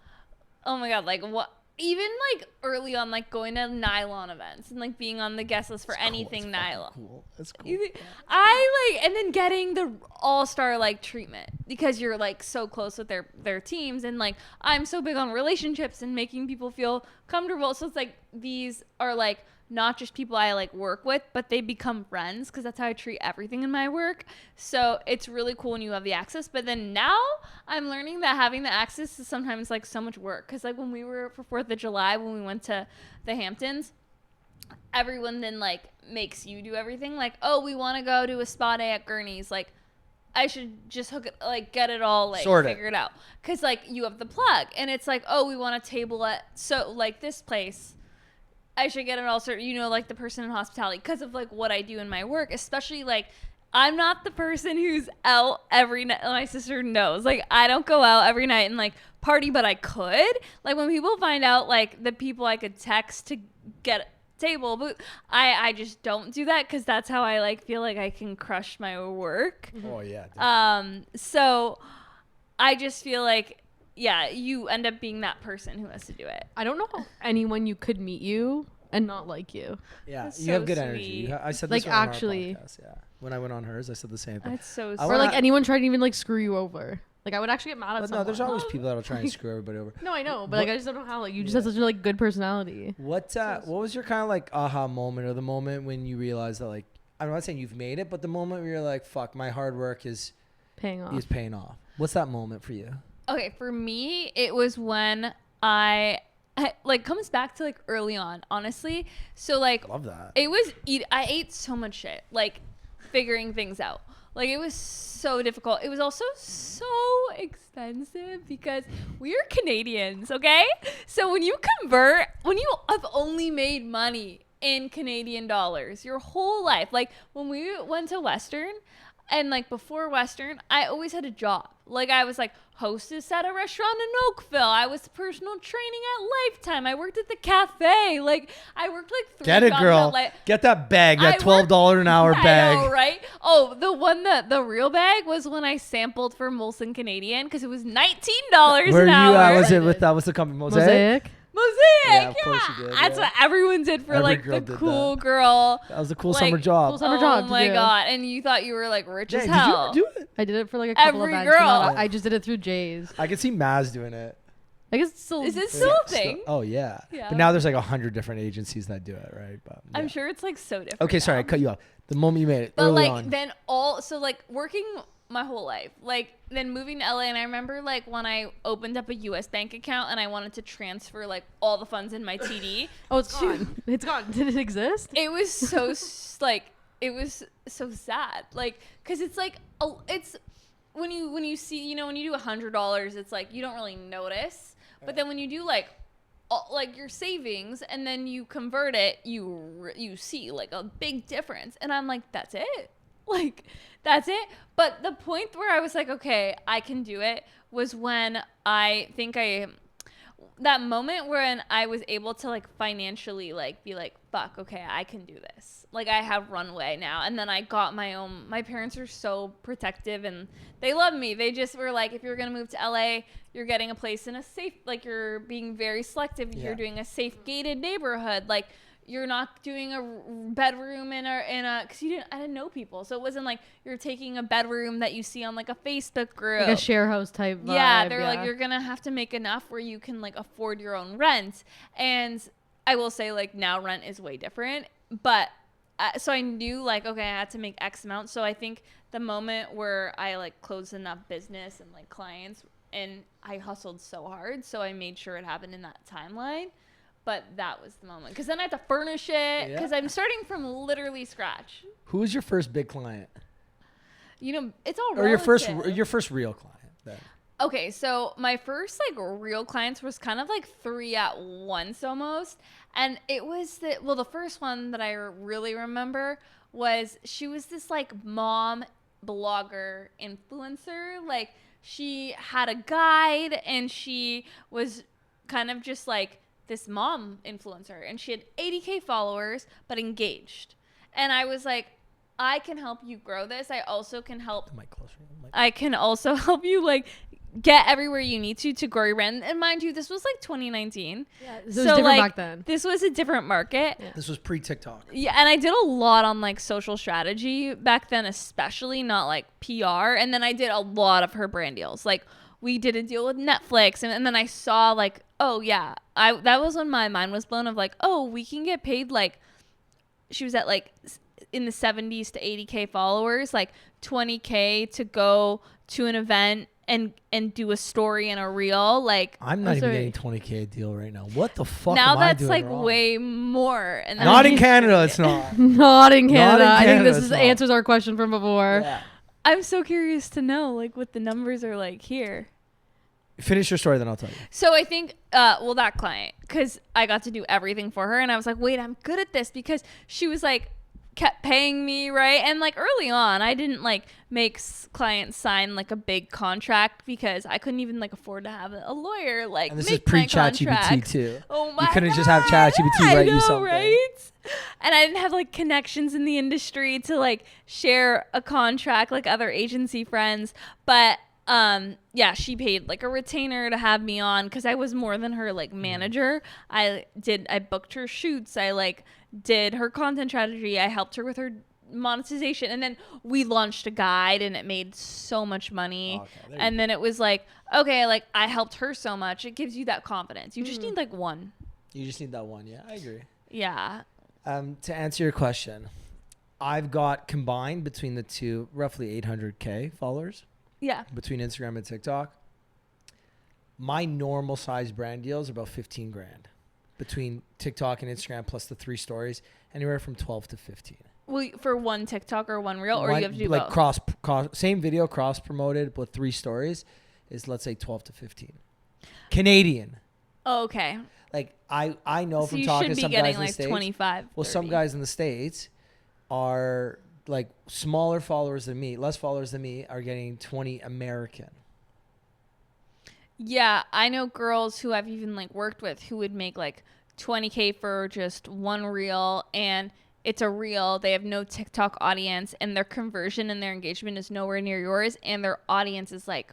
Oh my God. Like what? Even like early on, like going to nylon events and like being on the guest list for anything nylon. Cool. That's cool. And then getting the all-star like treatment because you're like so close with their teams. And like, I'm so big on relationships and making people feel comfortable. So it's like, these are like not just people I like work with, but they become friends because that's how I treat everything in my work. So it's really cool when you have the access. But then now I'm learning that having the access is sometimes like so much work. Because like when we were for 4th of July, when we went to the Hamptons, everyone then like makes you do everything. Like, oh, we want to go to a spa day at Gurney's. Like, I should just hook it, like get it all like figure it out. Because like you have the plug and it's like, oh, we want a table at so like this place. I should get it all sorted, like the person in hospitality because of like what I do in my work, especially like I'm not the person who's out every night. My sister knows, like I don't go out every night and like party, but I could. Like when people find out like the people I could text to get a table, but I just don't do that because that's how I like feel like I can crush my work. Oh yeah. So I just feel like, yeah, you end up being that person who has to do it. I don't know how anyone you could meet you and not like you. Yeah, That's you so have good energy. sweet. I said Like, this on actually- our podcast, yeah. When I went on hers, I said the same thing. That's so I Or sweet. like wanna- anyone trying to even like screw you over. Like I would actually get mad at But someone. no, there's always people that'll try and screw everybody over. No, I know, but What- like I just don't know how. Like you just have such a like good personality. What was your kind of like aha moment or the moment when you realized that like I'm not saying you've made it, but the moment where you're like, fuck, my hard work is Paying off. paying off. What's that moment for you? Okay, for me, it was when I like comes back to like early on, honestly. So like Love that. it was I ate so much shit, like figuring things out. Like it was so difficult. It was also so expensive because we are Canadians, okay? So when you have only made money in Canadian dollars your whole life, like when we went to Western and like before Western, I always had a job. Like I was like hostess at a restaurant in Oakville. I was personal training at Lifetime. I worked at the cafe. Like I worked like 3 Get it, jobs girl. at Get that bag, that I $12 an hour I bag. know, right? Oh, the real bag was when I sampled for Molson Canadian because it was $19 Where an you hour. at? Was it with that? What's the company? Mosaic? Mosaic, Yeah, of course you did, That's yeah. what everyone did for Every like girl the did cool that. girl. That was a cool Like, summer job. cool summer Oh job to my do. God! And you thought you were like rich Yeah, as did hell. you ever do it? I did it for like a couple Every events. but not- girl. I just did it through Jay's. I could see Maz doing it. I guess it's still. Is it still a thing? Oh yeah. Yeah. But now there's like 100 different agencies that do it, right? But I'm yeah. sure it's like so different. Okay, sorry, I now. cut you off. The moment you made it, But early like on. then working my whole life, like then moving to LA, and I remember like when I opened up a US bank account and I wanted to transfer like all the funds in my TD. Oh, it's gone. It's gone. Did it exist? It was so it was so sad, like because it's like it's when you see when you do $100, it's like you don't really notice, but then when you do like your savings and then you convert it, you see like a big difference, and I'm like, that's it. Like, that's it. But the point where I was like, okay, I can do it was when that moment when I was able to like financially like be like, fuck, okay, I can do this. Like I have runway now. And then I got my parents are so protective and they love me. They just were like, if you're going to move to LA, you're getting a place in a safe, like you're being very selective. You're doing a safe gated neighborhood. Like you're not doing a bedroom in a, cause I didn't know people. So it wasn't like you're taking a bedroom that you see on like a Facebook group. Like a share house type vibe. Yeah. They're like, you're going to have to make enough where you can like afford your own rent. And I will say like now rent is way different, but so I knew like, okay, I had to make X amount. So I think the moment where I like closed enough business and like clients and I hustled so hard. So I made sure it happened in that timeline. But that was the moment. Because then I had to furnish it. Because I'm starting from literally scratch. Who was your first big client? You know, it's all Or your first real client then? Okay, so my first like real clients was kind of like 3 at once almost. And it was the first one that I really remember was she was this like mom blogger influencer. Like she had a guide and she was kind of just like this mom influencer and she had 80K followers but engaged. And I was like, I can help you grow this. I also can help. I can also help you like get everywhere you need to grow your brand. And mind you, this was like 2019. Yeah, so it was different like, back then. This was a different market. Yeah. This was pre-TikTok. Yeah, and I did a lot on like social strategy back then, especially not like PR. And then I did a lot of her brand deals. Like we did a deal with Netflix, and then I saw like, oh yeah, that was when my mind was blown of like, oh, we can get paid like. She was at like in the 70s to 80K followers, like 20K to go to an event and do a story and a reel. Like I'm not even getting 20K a deal right now. What the fuck? Now am that's I doing like wrong? way more. And not in Canada, it's not. Not in Canada. I think Canada, this answers our question from before. Yeah. I'm so curious to know like what the numbers are like here. Finish your story, then I'll tell you. So I think, that client, because I got to do everything for her, and I was like, wait, I'm good at this, because she was like, kept paying me, right? And like early on, I didn't like make clients sign like a big contract because I couldn't even like afford to have a lawyer like. And this make is pre-ChatGPT too. Oh my! You couldn't just have ChatGPT write you something, right? And I didn't have like connections in the industry to like share a contract like other agency friends, but. Yeah, she paid like a retainer to have me on because I was more than her like manager. I booked her shoots. I like did her content strategy. I helped her with her monetization, and then we launched a guide and it made so much money. Okay, and then it was like, okay, like I helped her so much. It gives you that confidence. You just need like one. You just need that one. Yeah, I agree. Yeah. To answer your question, I've got combined between the two roughly 800K followers. Yeah. Between Instagram and TikTok. My normal size brand deals are about 15 grand. Between TikTok and Instagram plus the 3 stories, anywhere from 12 to 15. Well, for one TikTok or one reel, or you have to do like both? cross same video cross promoted with 3 stories is let's say 12 to 15. Canadian. Oh, okay. Like I know so from talking to some guys in the States. 25. Well, 30. some guys in the States are like smaller followers than me, less followers than me, are getting 20 American. Yeah, I know girls who I've even like worked with who would make like 20K for just one reel, and it's a reel. They have no TikTok audience, and their conversion and their engagement is nowhere near yours, and their audience is like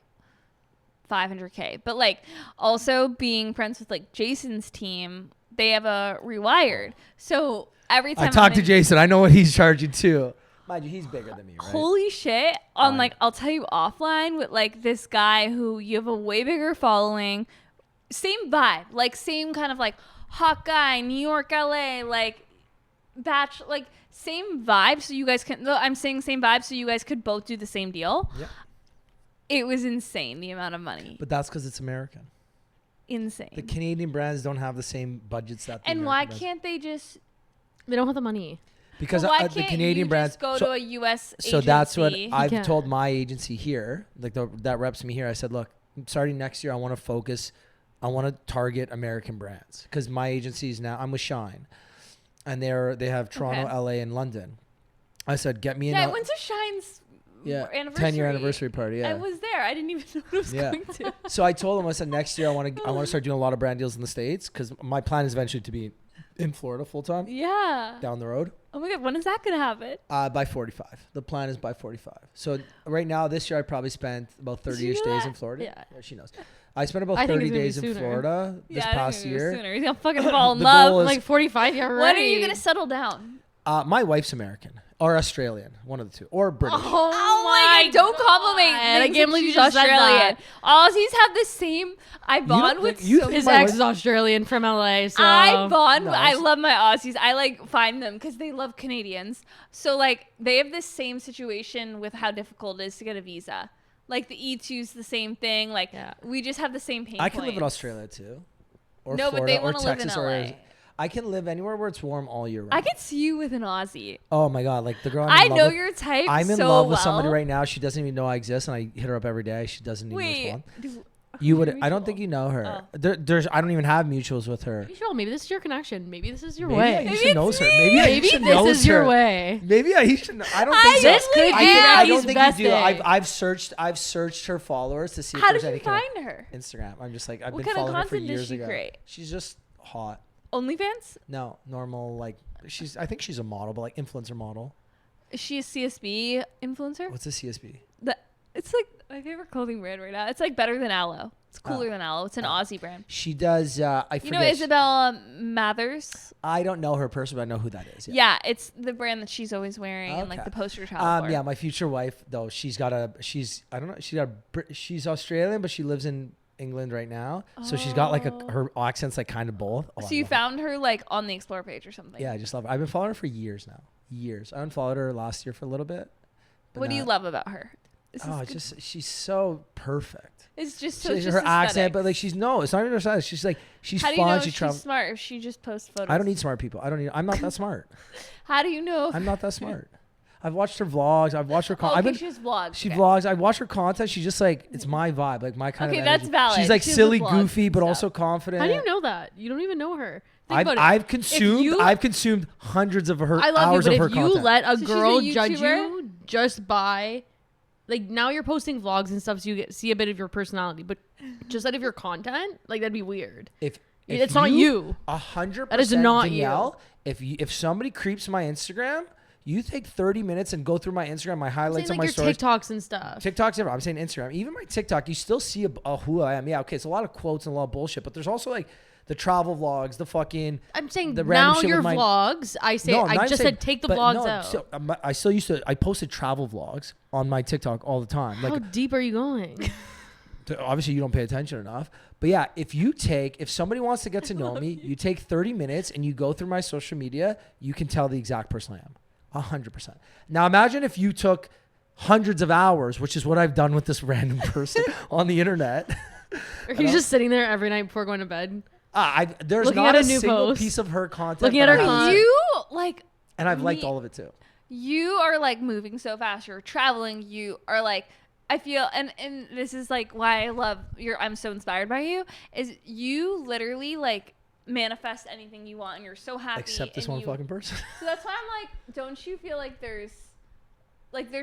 500K. But like also being friends with like Jason's team, they have a Rewired. So every time I talk to Jason, I know what he's charging too. Mind you, he's bigger than me, right? Holy shit. Like, I'll tell you offline with like this guy who you have a way bigger following. Same vibe. Like same kind of like hot guy, New York, LA, like like same vibe. So you guys I'm saying same vibe so you guys could both do the same deal. Yeah. It was insane, the amount of money. But that's because it's American. Insane. The Canadian brands don't have the same budgets that the And American why brands. Can't they just... They don't have the money. Because why the can't Canadian you brands just go to a U.S. agency? So that's what I've can't. told my agency here, like that reps me here. I said, look, starting next year, I want to target American brands because my agency is now, I'm with Shine, and they have Toronto, LA, and London. I said, get me Yeah, I went to Shine's anniversary. 10-year anniversary party. Yeah. I was there. I didn't even know what I was going to. So I told him, I said, next year I want to start doing a lot of brand deals in the States because my plan is eventually to be in Florida full time. Yeah. Down the road. Oh my God, when is that going to happen? By 45. The plan is by 45. So right now, this year, I probably spent about 30-ish days in Florida. Yeah, she knows. I spent about 30 days in Florida this past year. Sooner. He's going to fucking fall in The love. goal is- Like 45, yeah, right. When are you going to settle down? My wife's American or Australian, one of the two, or British. Oh my God, don't compliment me. I can't believe you she's just said Australian. that. Aussies have the same. I bond with so His my ex wife- is Australian from LA, so I bond. Nice. I love my Aussies. I like find them because they love Canadians. So like they have this same situation with how difficult it is to get a visa. Like the E2's the same thing. Like we just have the same pain. I can live in points. Australia too, or No, Florida, but they or want to live in Texas, LA. or I can live anywhere where it's warm all year round. I could see you with an Aussie. Oh my God, like the girl. I know your type. I'm in so love with well. somebody right now. She doesn't even know I exist, and I hit her up every day. She doesn't even Wait, respond. You would. I don't think you know her. There's. I don't even have mutuals with her. Sure, maybe this is your connection. Maybe this is your Maybe way. Ayesha knows her. Maybe Maybe Ayesha this knows is your her. way. Maybe Ayesha. I don't think so. This could be I don't Maggie's think best you do. day. I've searched her followers to see How if did there's you anything. find her? Instagram. I'm just like I've What been kind of following her for content does years she ago. create? She's just hot. OnlyFans? No, normal like I think she's a model, but like influencer model. Is she a CSB influencer? What's a CSB? It's like my favorite clothing brand right now. It's like better than Aloe. It's cooler than Aloe. It's an Aussie brand. She does. I forget. You know Isabella Mathers? I don't know her personally, but I know who that is. Yeah, it's the brand that she's always wearing and like the poster child for. Yeah, my future wife though. She's I don't know. She's Australian, but she lives in England right now. So she's got like her accent's like kind of both. Oh, So I you love found her like on the Explore page or something? it. Yeah, I just love her. I've been following her for years now. Years. I unfollowed her last year for a little bit. but What do you not- love about her? She's so perfect. It's just so She's just her accent, aesthetics. but like it's not even her size. She's like she's How do you fun. know She she's travels. smart if she just posts photos? I don't need smart people. I'm not that smart. How do you know? I'm not that smart. I've watched her vlogs. I've watched her. Okay, she has vlogs. She okay. vlogs. I watch her content. She's just like it's my vibe, like my kind Okay, of. that's energy. valid. She's like She has silly, the vlogs goofy, and but stuff. also confident. How do you know that? You don't even know her. Think about it. I've consumed. you- I've consumed hundreds of her I love you, hours but of her if you content. let a So she's a girl judge YouTuber? you just by, like, now you're posting vlogs and stuff, so you see a bit of your personality, but just out of your content, like, that'd be weird. if It's not you. 100%. That is not Danielle, if somebody creeps my Instagram, you take 30 minutes and go through my Instagram, my I'm highlights saying, on like, my your stories. TikToks and stuff. TikTok's ever. I'm saying Instagram. Even my TikTok, you still see who I am. Yeah, okay, it's a lot of quotes and a lot of bullshit, but there's also like the travel vlogs, the fucking. I'm saying the random now shit your with my- vlogs, I say, No, I'm I not just saying- said take the but vlogs no, out. So, I still used to. I posted travel vlogs on my TikTok all the time. How Like, deep are you going? obviously you don't pay attention enough. But yeah, if somebody wants to get to know me, you take 30 minutes and you go through my social media, you can tell the exact person I am. 100%. Now imagine if you took hundreds of hours, which is what I've done with this random person on the internet. Are you just sitting there every night before going to bed? There's Looking not at a a new single post. piece of her content. Looking at that her I haven't content. seen. You like And I've liked me- all of it too. You are like moving so fast. You're traveling. You are like, I feel, and this is like why I love I'm so inspired by you, is you literally like manifest anything you want and you're so happy. Except this and one you- fucking person. So that's why I'm like, don't you feel like there's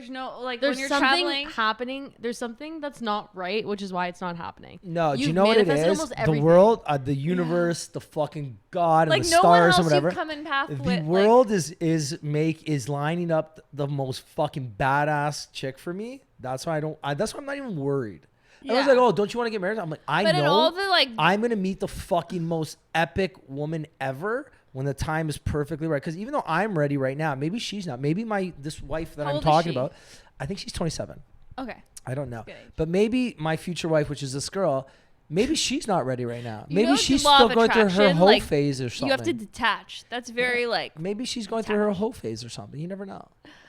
no, like There's when you're something traveling. happening. There's something that's not right, which is why it's not happening. No, do you You've know what it manifested is? almost The everything. world, the universe, the fucking God, Like and the no one stars else and whatever. you've come in path The with. world is lining up the most fucking badass chick for me. That's why that's why I'm not even worried. I was Yeah. like, oh, don't you want to get married? I'm like, But in all the like, I'm gonna meet the fucking most epic woman ever when the time is perfectly right. Because even though I'm ready right now, maybe she's not. Maybe this wife that How I'm old is talking she? about, I think she's 27. okay. I don't know. Good age. But maybe my future wife, which is this girl, maybe she's not ready right now. You Maybe know, she's the law still of going through her attraction, whole like, phase or something. You have to detach. That's very like. Maybe she's going through her whole phase or something. You never know.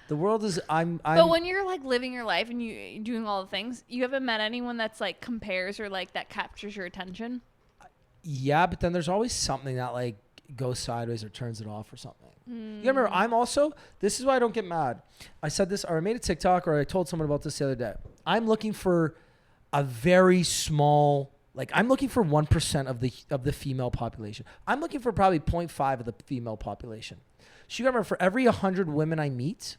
The world is. But when you're like living your life and you're doing all the things, you haven't met anyone that's like compares or like that captures your attention. Yeah, but then there's always something that like goes sideways or turns it off or something. You gotta remember, this is why I don't get mad. I said this, or I made a TikTok, or I told someone about this the other day. I'm looking for a very small, like I'm looking for 1% of the female population. I'm looking for probably 0.5 of the female population. So you gotta remember, for every 100 women I meet,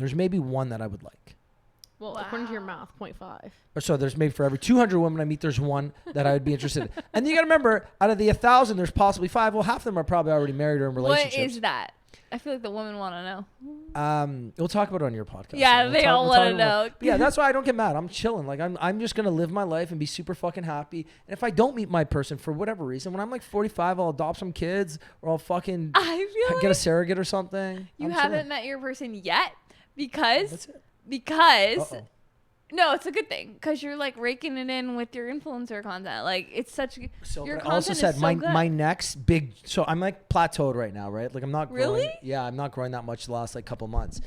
there's maybe one that I would like. Well, according to your math, 0.5. Or so there's maybe for every 200 women I meet, there's one that I would be interested in. And you got to remember, out of the 1,000, there's possibly 5. Well, half of them are probably already married or in relationships. What is that? I feel like the women want to know. We'll talk about it on your podcast. Yeah, they all want to know. Yeah, that's why I don't get mad. I'm chilling. Like I'm just gonna live my life and be super fucking happy. And if I don't meet my person for whatever reason, when I'm like 45, I'll adopt some kids or I'll fucking get a surrogate or something. You haven't met your person yet because That's it. because no, it's a good thing because you're like raking it in with your influencer content. Like it's such So your I content also is said so my good. my next big. So I'm like plateaued right now, right? Like I'm not growing. Really? Yeah, I'm not growing that much the last like couple months.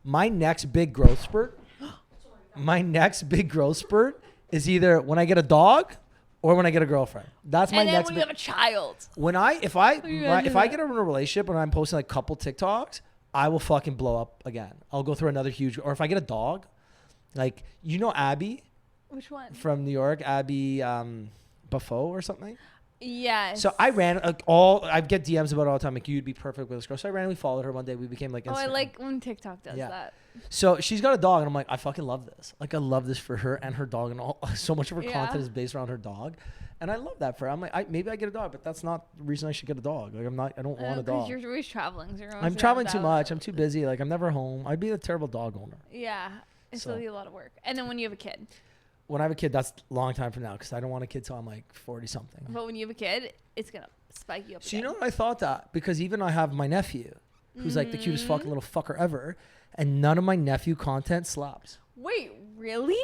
My next big growth spurt. My next big growth spurt is either when I get a dog or when I get a girlfriend. That's my and then next. when you have a child. When if I that? get in a relationship and I'm posting like couple TikToks, I will fucking blow up again. I'll go through another huge. Or if I get a dog, like Abby Which one? from New York, Abby Buffo or something. Yes. So I ran I get DMs about it all the time. Like you'd be perfect with this girl. So I randomly followed her one day. We became like. Oh, I Instagram. like when TikTok does that. So she's got a dog, and I'm like, I fucking love this. Like I love this for her and her dog, and all. So much of her Yeah. content is based around her dog, and I love that for her. I'm like, maybe I get a dog, but that's not the reason I should get a dog. Like I don't want a dog. You're always traveling. So you're always I'm around traveling too out. much. I'm too busy. Like I'm never home. I'd be a terrible dog owner. Yeah. It's So. really a lot of work. And then when you have a kid. When I have a kid, that's a long time from now because I don't want a kid till I'm like 40 something. But when you have a kid, it's going to spike you up So you again. know what I thought that because even I have my nephew, who's like the cutest fucking little fucker ever, and none of my nephew content slaps. Wait, really?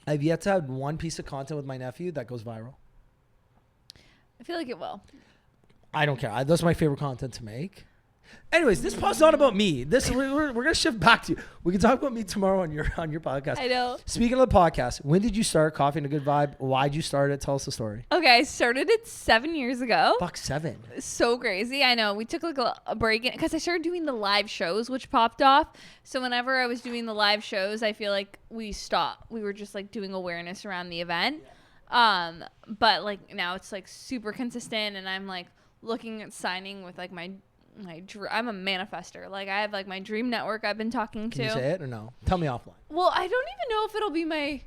I've yet to have one piece of content with my nephew that goes viral. I feel like it will. I don't care. That's my favorite content to make. Anyways, this pod's not about me. We're gonna shift back to you. We can talk about me tomorrow on your podcast. I know. Speaking of the podcast, when did you start Coffee and a Good Vibe? Why'd you start it? Tell us the story. Okay, I started it 7 years ago. Fuck 7. So crazy. I know. We took like a break because I started doing the live shows, which popped off. So whenever I was doing the live shows, I feel like we stopped. We were just like doing awareness around the event. But like now it's like super consistent, and I'm like looking at signing with like I'm a manifester. Like I have like my dream network I've been talking to. Can you say it or no? Tell me offline. Well, I don't even know if it'll be my.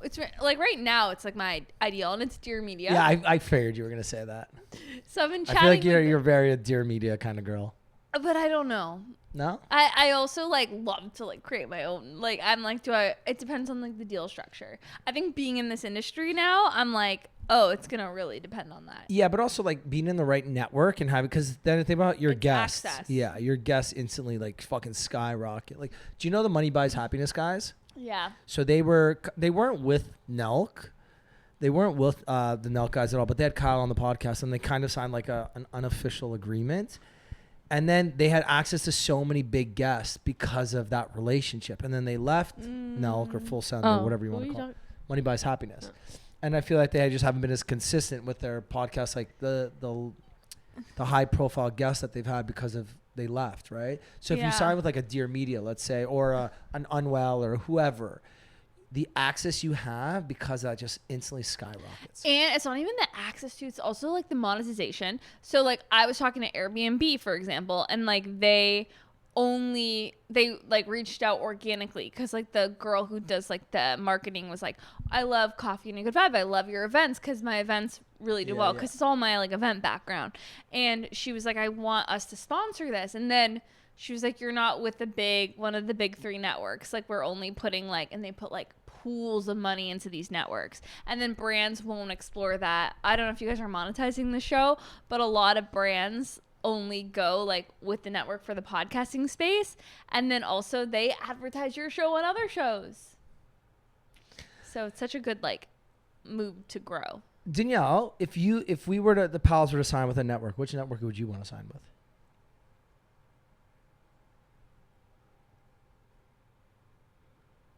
It's like right now it's like my ideal, and it's Dear Media. Yeah, I figured you were gonna say that. So I've been I chatting. feel like you're very a Dear Media kind of girl. But I don't know. No? I also like love to like create my own. Like I'm like, it depends on like the deal structure. I think being in this industry now, I'm like, oh, it's gonna really depend on that. Yeah, but also like being in the right network and having, because then think about your It's guests. access. Yeah, your guests instantly like fucking skyrocket. Like, do you know the Money Buys Happiness guys? Yeah. So they weren't with Nelk. They weren't with the Nelk guys at all, but they had Kyle on the podcast, and they kind of signed like an unofficial agreement. And then they had access to so many big guests because of that relationship. And then they left Nelk or Full Send or whatever you want to call it. Money Buys Happiness. And I feel like they just haven't been as consistent with their podcast, like the high profile guests that they've had because of they left, right? So if you sign with like a Dear Media, let's say, or an Unwell or whoever, the access you have because that just instantly skyrockets. And it's not even the access to, it's also like the monetization. So like I was talking to Airbnb, for example, and like they like reached out organically because like the girl who does like the marketing was like, I love Coffee and a Good Vibe. I love your events because my events really do well because it's all my like event background. And she was like, I want us to sponsor this. And then she was like, you're not with one of the big 3 networks. Like we're only putting like, and they put like pools of money into these networks, and then brands won't explore that. I don't know if you guys are monetizing the show, but a lot of brands only go like with the network for the podcasting space, and then also they advertise your show on other shows. So it's such a good like move to grow. Danielle, if we were to, the pals were to sign with a network, which network would you want to sign with?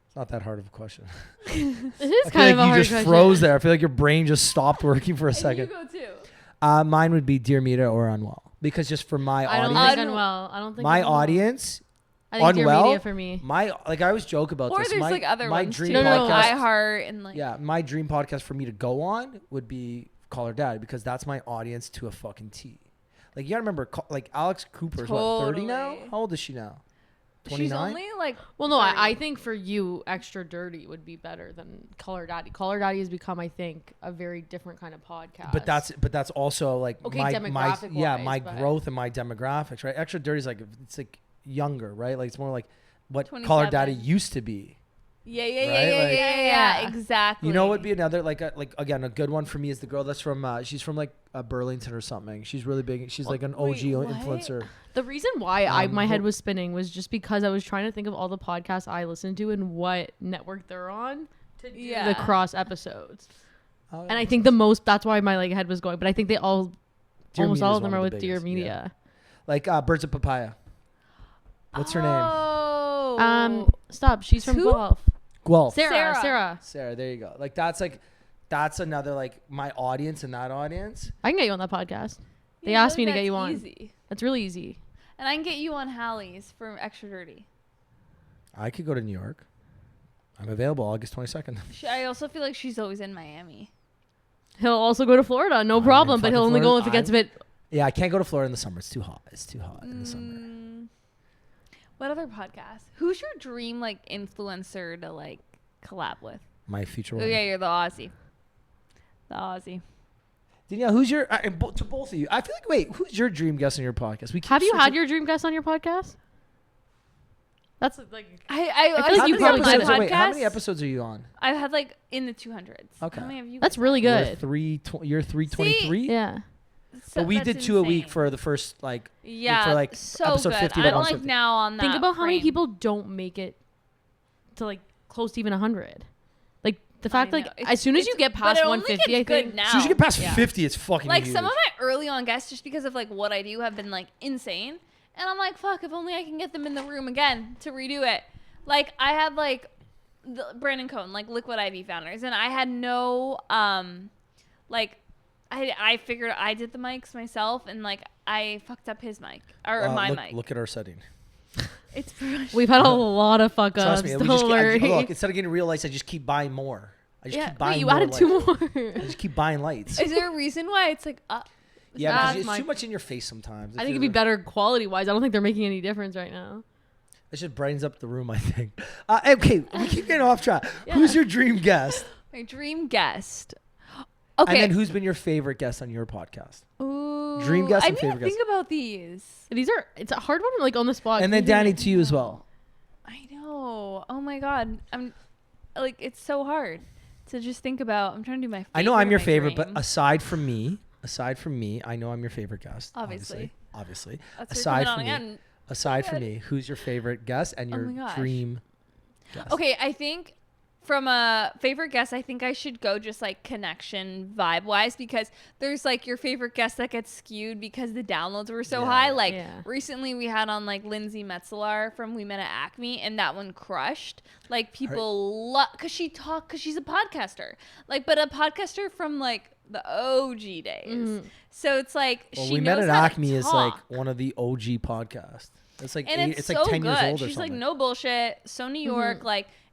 It's not that hard of a question. It is I kind feel of like a you hard just question. froze there. I feel like your brain just stopped working for a second. And you go too. Mine would be Dear Media or Unwell, because just for my I don't audience, think Unwell. I don't think my Unwell. audience, I think Dear Unwell, Media for me. I always joke about Or this. there's my, like other my ones dream too, No, like podcast. iHeart and like. Yeah, my dream podcast for me to go on would be Call Her Dad, because that's my audience to a fucking T. Like you gotta remember, like Alex Cooper's what, 30 now? Totally. How old is she now? She's only like. Well, no, 30. I think for you, Extra Dirty would be better than Color Daddy. Color Daddy has become, I think, a very different kind of podcast. But that's also like my demographic-wise, but- growth and my demographics, right? Extra Dirty is like, it's like younger, right? Like it's more like what 27. Color Daddy used to be. Yeah, Yeah. exactly. You know what would be another like again a good one for me is the girl that's from she's from like Burlington or something. She's really big. She's like an OG influencer. The reason why my head was spinning was just because I was trying to think of all the podcasts I listen to and what network they're on to do the cross episodes. Oh, And I think that's why my head was going. But I think they almost all of them are with Dear biggest, Media. Like Birds of Papaya. What's her name? Oh. Stop. She's from Who? Guelph. Guelph. Sarah. Sarah, there you go. Like that's another like my audience and that audience. I can get you on that podcast. They Yeah, asked me to get you on. Easy. That's really easy. And I can get you on Hallie's for Extra Dirty. I could go to New York. I'm available August 22nd. I also feel like she's always in Miami. He'll also go to Florida, no problem. But he'll only go if it gets a bit. Yeah, I can't go to Florida in the summer. It's too hot. It's too hot in the summer. What other podcast? Who's your dream influencer to collab with? My future Oh one. yeah, you're the Aussie. The Aussie. Danielle, who's your to both of you? I feel like who's your dream guest on your podcast? Have you had your dream guest on your podcast? That's like I feel like you probably my could. podcast. Wait, how many episodes are you on? I've had in the 200s. Okay. How many have you? that's really good. You're 323. Yeah. But we that's did 2 a week insane. for the first for so episode good. 50. I'm but on 50. now on that. Think about how many frame. people don't make it to close to even 100. The fact know. as soon as you get but past it only 150, gets I think. good now. As soon as you get past Yeah. 50, it's fucking huge. Some of my early on guests, just because of what I do, have been insane. And I'm like, fuck, if only I can get them in the room again to redo it. I had Brandon Cohn, Liquid IV founders, and I had no I figured I did the mics myself, and I fucked up his mic or my mic. Look at our setting. It's professional. We've had a lot of fuck Trust ups. me. Don't worry. Look, instead of getting real lights, I just keep buying more. I just keep buying you more added lights. 2 more. I just keep buying lights. Is there a reason why it's Yeah, That's because my- it's too much in your face sometimes. I think it'd be better quality wise. I don't think they're making any difference right now. It just brightens up the room, I think. Okay, we keep getting off track. Who's your dream guest? my dream guest? Okay. And then who's been your favorite guest on your podcast? Ooh, dream guest I and need to favorite guest. think about these. It's a hard one on the spot. And then Danny, to you as well. I know. Oh my god. I'm it's so hard to just think about. I'm trying to do my favorite. I know I'm your my favorite, dream. but aside from me, I know I'm your favorite guest. Obviously. Obviously. That's Aside coming on from me, again. aside So from good. me, who's your favorite guest and Oh your my gosh. dream guest? Okay, I think from a favorite guest, I think I should go just connection vibe wise, because there's your favorite guest that gets skewed because the downloads were so high. Recently we had on Lindsay Metzelar from We Met at Acme, and that one crushed. People love because she's a podcaster, but a podcaster from the OG days. Mhm. So it's Well, she We knows Met at how to Acme is talk. one of the OG podcasts. It's And it's so 10 good. years old or She's something. no bullshit, so New York,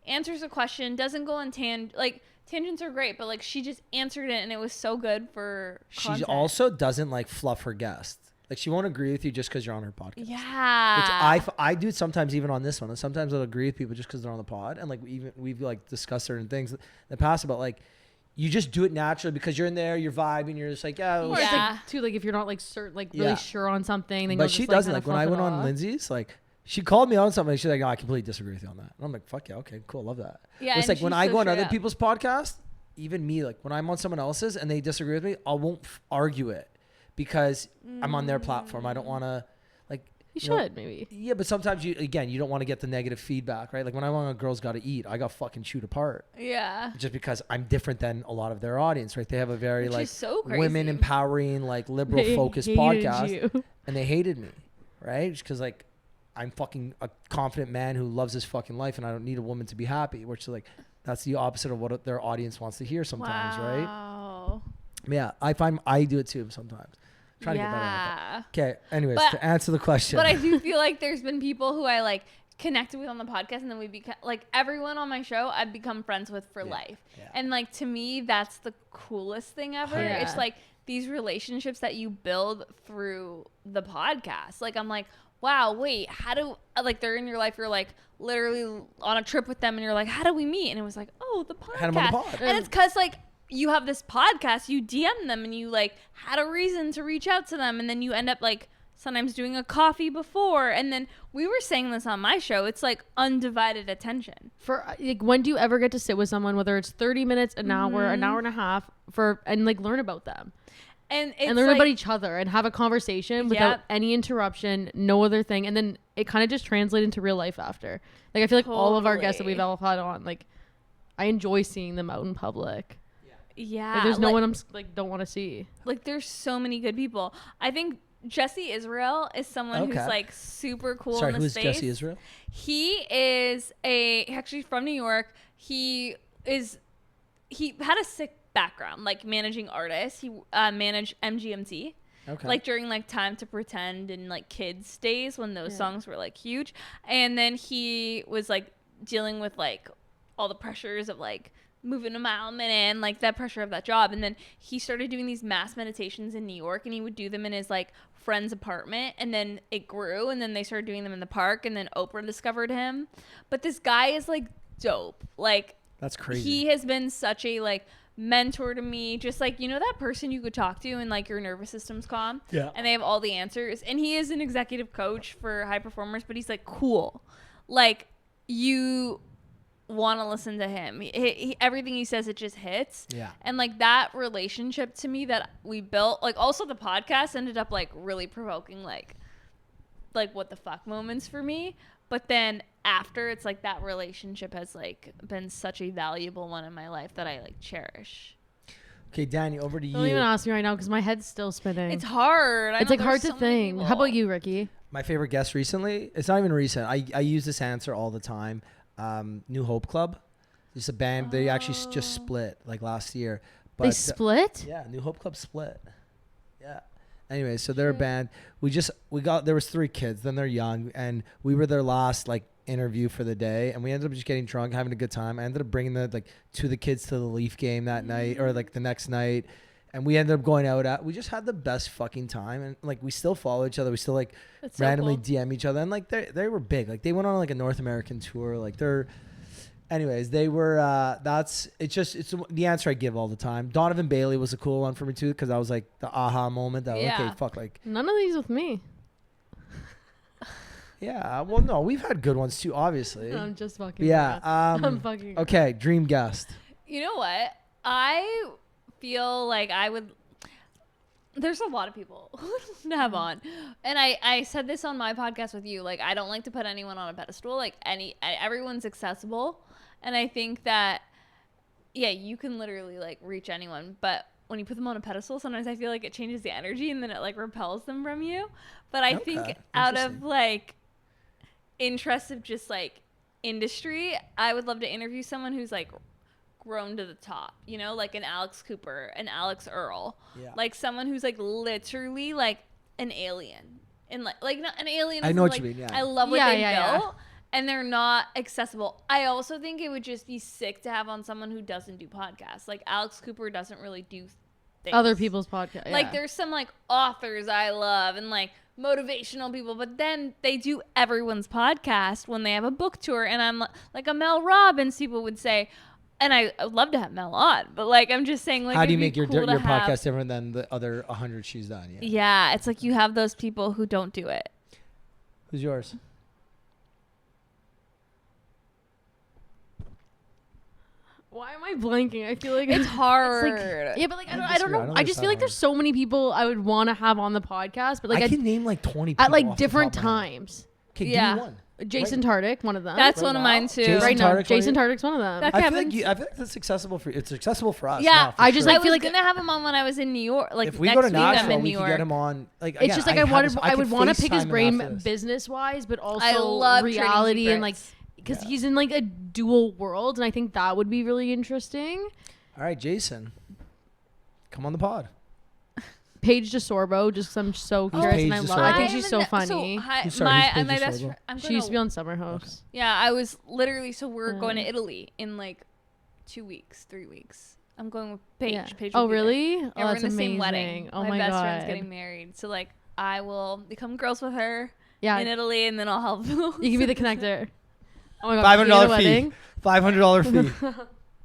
answers a question, doesn't go on tangents are great, but she just answered it, and it was so good for She content. also doesn't fluff her guest. She won't agree with you just because you're on her podcast. Yeah. Which I do sometimes, even on this one. And sometimes I'll agree with people just because they're on the pod, and we've discussed certain things in the past about you just do it naturally because you're in there, you're vibing, you're just Or Yeah. it's too if you're not certain really Yeah. sure on something, then But you'll she just, doesn't. kinda When I fluff went it on off. Lindsay's, she called me on something. She's like, "No, I completely disagree with you on that." And I'm like, "Fuck yeah, okay, cool, love that." Yeah, It's and when she's I so go on straight other up. people's podcasts, even me, when I'm on someone else's and they disagree with me, I won't argue it because I'm on their platform. I don't want to You know, should maybe. Yeah, but sometimes you don't want to get the negative feedback, right? When I'm on a Girls Gotta Eat, I got fucking chewed apart Yeah. just because I'm different than a lot of their audience, right? They have a very Which is so crazy. women empowering, liberal They focused hated podcast, you. and they hated me, right? Just because I'm fucking a confident man who loves his fucking life, and I don't need a woman to be happy. Which is that's the opposite of what their audience wants to hear sometimes, right? Wow. Yeah, I find I do it too sometimes. Trying to get better at that. Okay. Anyways, But- to answer the question. But I do feel there's been people who I connected with on the podcast, and then we become everyone on my show I've become friends with for life. Yeah. And to me, that's the coolest thing ever. Yeah. It's these relationships that you build through the podcast. I'm wow, wait, how do, like, they're in your life, you're like literally on a trip with them, and you're like, how do we meet? And it was like, oh, the podcast. Had 'em on the pod. And it's because, like, you have this podcast, you DM them, and you, like, had a reason to reach out to them, and then you end up, like, sometimes doing a coffee before, and then we were saying this on my show, it's like undivided attention. For like, when do you ever get to sit with someone, whether it's 30 minutes, an hour and a half, and like learn about them And it's and learn like, about each other and have a conversation without Yep. any interruption, no other thing, and then it kind of just translates into real life after. Like, I feel like all of our guests that we've all had on, like, I enjoy seeing them out in public. yeah, Like, there's no like, one don't want to see. like, there's so many good people. I think Jesse Israel is someone who's Okay. like super cool Sorry, in the who's space. Jesse Israel? He is actually from New York. He had a sick background, like managing artists. He managed MGMT. Okay. Like during like Time to Pretend and like Kids days when those songs were like huge. And then he was like dealing with like all the pressures of like moving a mile a minute and like that pressure of that job. And then he started doing these mass meditations in New York, and he would do them in his like friend's apartment, and then it grew, and then they started doing them in the park, and then Oprah discovered him. But this guy is like dope. Like, That's crazy. he has been such a like mentor to me, just like, you know, that person you could talk to and like your nervous system's calm, Yeah. and they have all the answers. And he is an executive coach for high performers, but he's like cool, like, you want to listen to him. Everything he says, it just hits. Yeah. And like that relationship to me that we built, like, also the podcast ended up like really provoking like what the fuck moments for me. But then after, it's like that relationship has like been such a valuable one in my life that I like cherish. Okay, Danny, over to Don't even you. ask me right now because my head's still spinning. It's hard. It's like hard to think. How about you, Ricky? My favorite guest recently. It's not even recent. I use this answer all the time. New Hope Club. It's a band. They actually just split like last year. But They split? yeah, New Hope Club split. Yeah. Anyway, so they're a band. There was 3 kids. Then they're young, and we were their last like interview for the day, and we ended up just getting drunk, having a good time. I ended up bringing the kids to the Leaf game that night, or like the next night, and we ended up going out. We just had the best fucking time, and like we still follow each other. We still like That's so randomly cool. DM each other, and like they were big. Like they went on like a North American tour. Like anyways, they were. It's the answer I give all the time. Donovan Bailey was a cool one for me too, because I was like the aha moment. That Yeah. okay, fuck, like None of these with me. yeah. Well, no, we've had good ones too, obviously. I'm just fucking. Yeah. I'm fucking. Okay, dream guest. You know what? I feel like I would. There's a lot of people to have on, and I said this on my podcast with you. Like, I don't like to put anyone on a pedestal. Like, everyone's accessible, and I think that, yeah, you can literally like reach anyone, but when you put them on a pedestal, sometimes I feel like it changes the energy, and then it like repels them from you. But I think Okay, out of interesting. like interest of just like industry, I would love to interview someone who's like grown to the top, you know, like an Alex Cooper, an Alex Earl, Yeah. like someone who's like literally like an alien, and like not an alien. I as know in, what you like, mean, yeah. I love what Yeah, they yeah, built, and they're not accessible. I also think it would just be sick to have on someone who doesn't do podcasts. Like Alex Cooper doesn't really do things. Other people's podcast. Like there's some like authors I love and like motivational people, but then they do everyone's podcast when they have a book tour, and I'm like a Mel Robbins, people would say, and I would love to have Mel on, but like I'm just saying, like, How do you it'd be make your cool to your have- podcast different than the other 100 she's done? Yeah. Yeah, it's like you have those people who don't do it. Who's yours? Why am I blanking? I feel like It's hard. yeah, but like I don't disagree. I know. don't I think just it's feel that like there's so many people I would want to have on the podcast, but like I can name like 20 people at like off the different top of my head. times. Okay, Yeah. give me one. Jason Tardik, one of them. That's Right one of now? mine too. Jason right now. Tardick's one of Jason you? Tardick's one of them. That I Kevin's- feel like that's accessible for it's accessible for us. Yeah, now, for I just, sure. like, I feel was like- gonna have him on when I was in New York. Like if we next go to week I'm Nashville, in we New can York. get him on. Like It's just like I would want to pick his brain business wise, but also love trading reality and like secrets. because he's in like a dual world, and I think that would be really interesting. All right, Jason, come on the pod. Paige DeSorbo, just 'cause I'm so Who's curious Paige and I love. DeSorbo? I think am she's in so that- funny. hi, Who's sorry, who's Paige my best DeSorbo? friend. I'm She gonna, used to be on Summer House. Yeah, I was literally. So we're going to Italy in like 2 weeks, 3 weeks. I'm going with Paige. Yeah. Paige will Oh be there. really? Yeah, Oh, we're that's in the amazing. same wedding. Oh my my best god. friend's getting married, so like I will become girls with her, Yeah. in Italy, and then I'll help. You can be the connector. Oh my god. $500 fee. Wedding. $500 fee.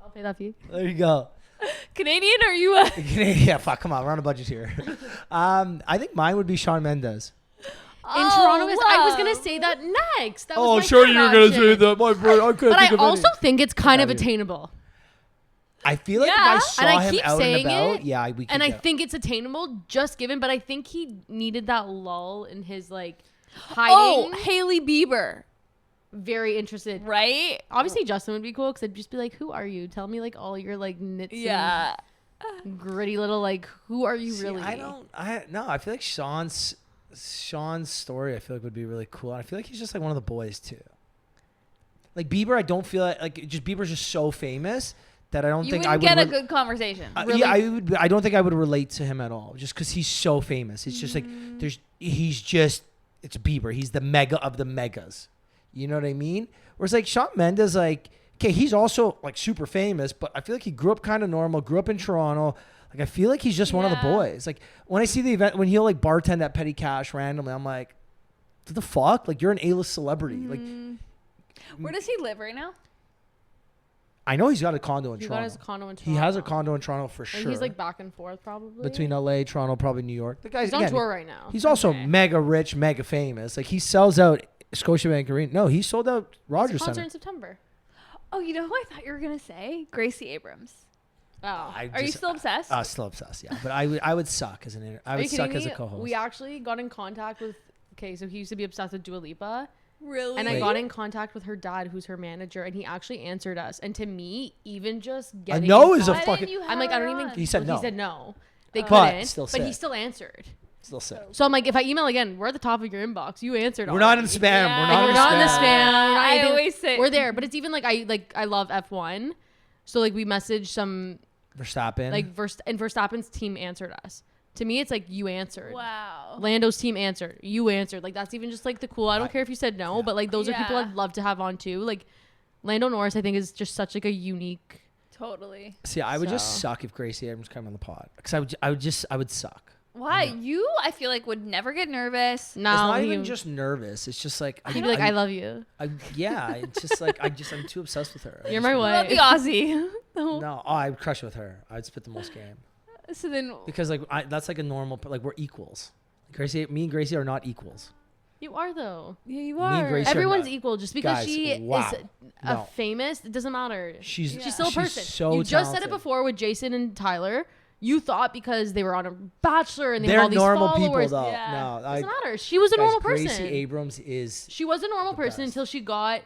I'll pay that fee. There you go. Canadian or U.S.? Yeah, fuck. Come on, we're on a budget here. I think mine would be Shawn Mendes. In Toronto, I was gonna say that next. That was my sure third you're gonna option. say that, my friend. I couldn't But I think of also any. think it's kind of Okay. attainable. I feel like Yeah. if I saw And I him keep out saying and about, it, yeah, we could And I get- think it's attainable just given, but I think he needed that lull in his like Oh, hiding. Hailey Bieber, Very interested. right? Obviously, Justin would be cool because I'd just be like, "Who are you? Tell me like all your like nits, Yeah. and gritty little like, who are you See, really?" I feel like Sean's story I feel like would be really cool. And I feel like he's just like one of the boys too. Like Bieber, I don't feel like just Bieber's just so famous that I don't You think I wouldn't would get a good conversation. Really? Yeah, I don't think I would relate to him at all, just because he's so famous. It's just like it's Bieber. He's the mega of the megas. You know what I mean? Whereas like Shawn Mendes, like, okay, he's also like super famous, but I feel like he grew up kind of normal. Grew up in Toronto. Like I feel like he's just one of the Yeah. boys. Like when I see the event when he'll like bartend at Petty Cash randomly, I'm like, what the fuck? Like you're an A-list celebrity. Like Where does he live right now? I know he's got a condo in He Toronto. got his condo in Toronto. He has a condo in Toronto for And sure. he's like back and forth probably between LA, Toronto, probably New York. The guy's He's on again, tour right now. He's also Okay. mega rich, mega famous. Like he sells out Scotiabank Arena. No, he sold out It's Rogers a concert Center. in September. Oh, you know who I thought you were gonna say? Gracie Abrams. Oh. Are you still obsessed? Still obsessed, yeah. But I would suck as an I Are would you suck kidding as a me? co-host. We actually got in contact with. Okay, so he used to be obsessed with Dua Lipa. Really? And I got in contact with her dad, who's her manager, and he actually answered us. And to me, even just getting no in is a contact- fucking. I'm like, I don't even. He said no. He said no. They But couldn't. still But he sick. still answered. Still sick. So I'm like, if I email again, we're at the top of your inbox. You answered. We're not in already. spam. Yeah. We're Like, not we're in not in the spam. spam. We're not I anything. always say We're there, but it's even like I love F1. So like we messaged some Verstappen. like and Verstappen's team answered us. To me, it's like you answered. Wow. Lando's team answered. You answered. Like that's even just like the cool. I don't care if you said no, but like those are people Yeah. I'd love to have on too. Like Lando Norris, I think is just such like a unique. Totally. See, I would just So- suck if Gracie Abrams came on the pod because I would suck. Why? You, I feel like, would never get nervous. No, It's not he, even just nervous. It's just like he'd be like, I love you. yeah. It's just like I'm too obsessed with her. I You're just my would- What about wife. the Aussie? No, I'd crush with her. I'd spit the most game. So then, Because like that's like a normal like we're equals. Me and Gracie are not equals. You are though. yeah, you Me and are. Gracie are Everyone's not- equal. Just because Guys, she wow. is No. famous, it doesn't matter. She's She's still a person. so you just said talented. it before with Jason and Tyler. You thought because they were on a Bachelor and they They're had all these normal followers. people though. Yeah. No, Doesn't matter. She was a normal person. Gracie Abrams is She was a normal the person best. until she got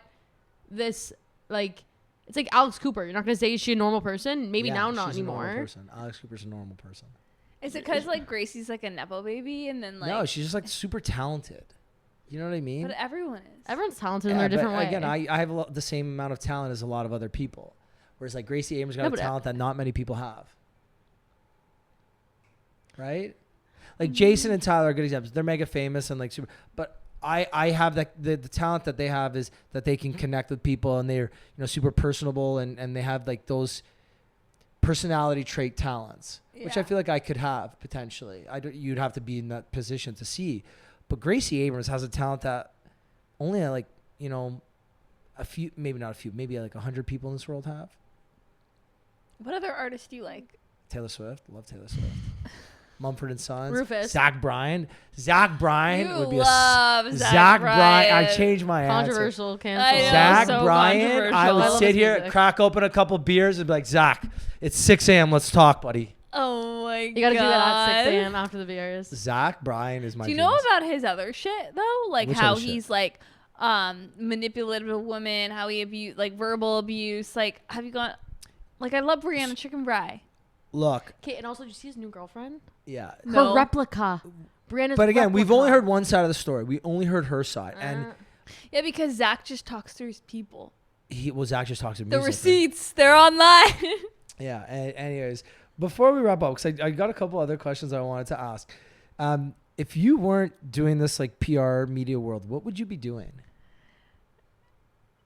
this like it's like Alex Cooper. You're not gonna say is she a normal person? Maybe yeah, now not she's a normal anymore. person. Alex Cooper's a normal person. Is it because like Gracie's like a nepo baby, and then like No, she's just like super talented. You know what I mean? but everyone is. Everyone's talented in Yeah, their different but way. again, I have the same amount of talent as a lot of other people. Whereas like Gracie Abrams got No, a but, talent that not many people have. Right? Like Jason and Tyler are good examples. They're mega famous and like super, but I have the talent that they have is that they can connect with people and they're super personable and they have like those personality trait talents, which I Yeah. feel like I could have potentially. You'd have to be in that position to see. But Gracie Abrams has a talent that only like, a few, maybe not a few, maybe like 100 people in this world have. What other artists do you like? Taylor Swift. Love Taylor Swift. Mumford and Sons. Rufus. Zach Bryan. Zach Bryan You would be love Zach Zach Bryan. I Bryan. changed my answer. Controversial, I cancel. know, Zach so Bryan. I controversial. would I love sit his here, music. crack open a couple beers, and be like, Zach, it's 6 a.m. Let's talk, buddy. Oh my god. You gotta do that at 6 a.m. after the beers. Zach Bryan is my. Do you know genius. about his other shit though? Like Which how other shit? he's like manipulative of women, how he abuse like verbal abuse. Like have you gone like I love Brianna Chicken Fry. Look, Okay, and also, did you see his new girlfriend? yeah. No. Her replica. Brianna's But again, we've replica. only heard one side of the story. We only heard her side, and Yeah, because Zach just talks through his people. Zach just talks to The music, receipts, they're online. Yeah. Anyways, before we wrap up, because I got a couple other questions I wanted to ask. If you weren't doing this like PR media world, what would you be doing?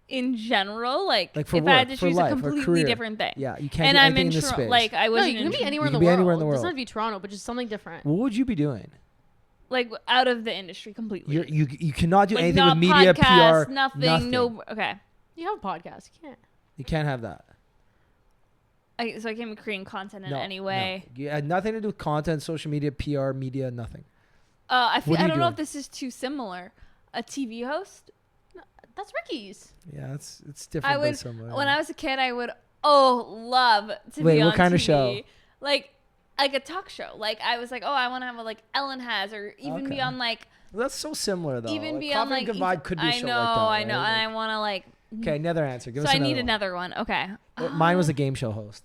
In general, like Like for if work, I had to for choose life, a or completely career. different thing. Yeah, you can't And do I'm anything in in this space. like I No, wasn't you can be anywhere in You the can be world. anywhere in the It doesn't world. have to be Toronto, but just something different. What would you be doing? Like out of the industry completely. You cannot do like anything not with media, podcasts, PR, nothing. No. Okay. You have a podcast. You can't. You can't have that. So I can't be creating content in No, any way. No. You had nothing to do with content, social media, PR, media, nothing. I don't know doing? if this is too similar. A TV host. That's Ricky's. Yeah, it's different. I would. But similar, When yeah. I was a kid, I would love to Wait, be on what kind of TV. show? Like a talk show. Like I was like, oh, I want to have a like Ellen has, or even be Okay. on like. Well, that's so similar though. Even like, be on Coffee and like. Goodbye could be a I show know, like that. I know, right? and I want to like. Okay, another answer. Give So us I need another another one. Okay. one. Mine was a game show host,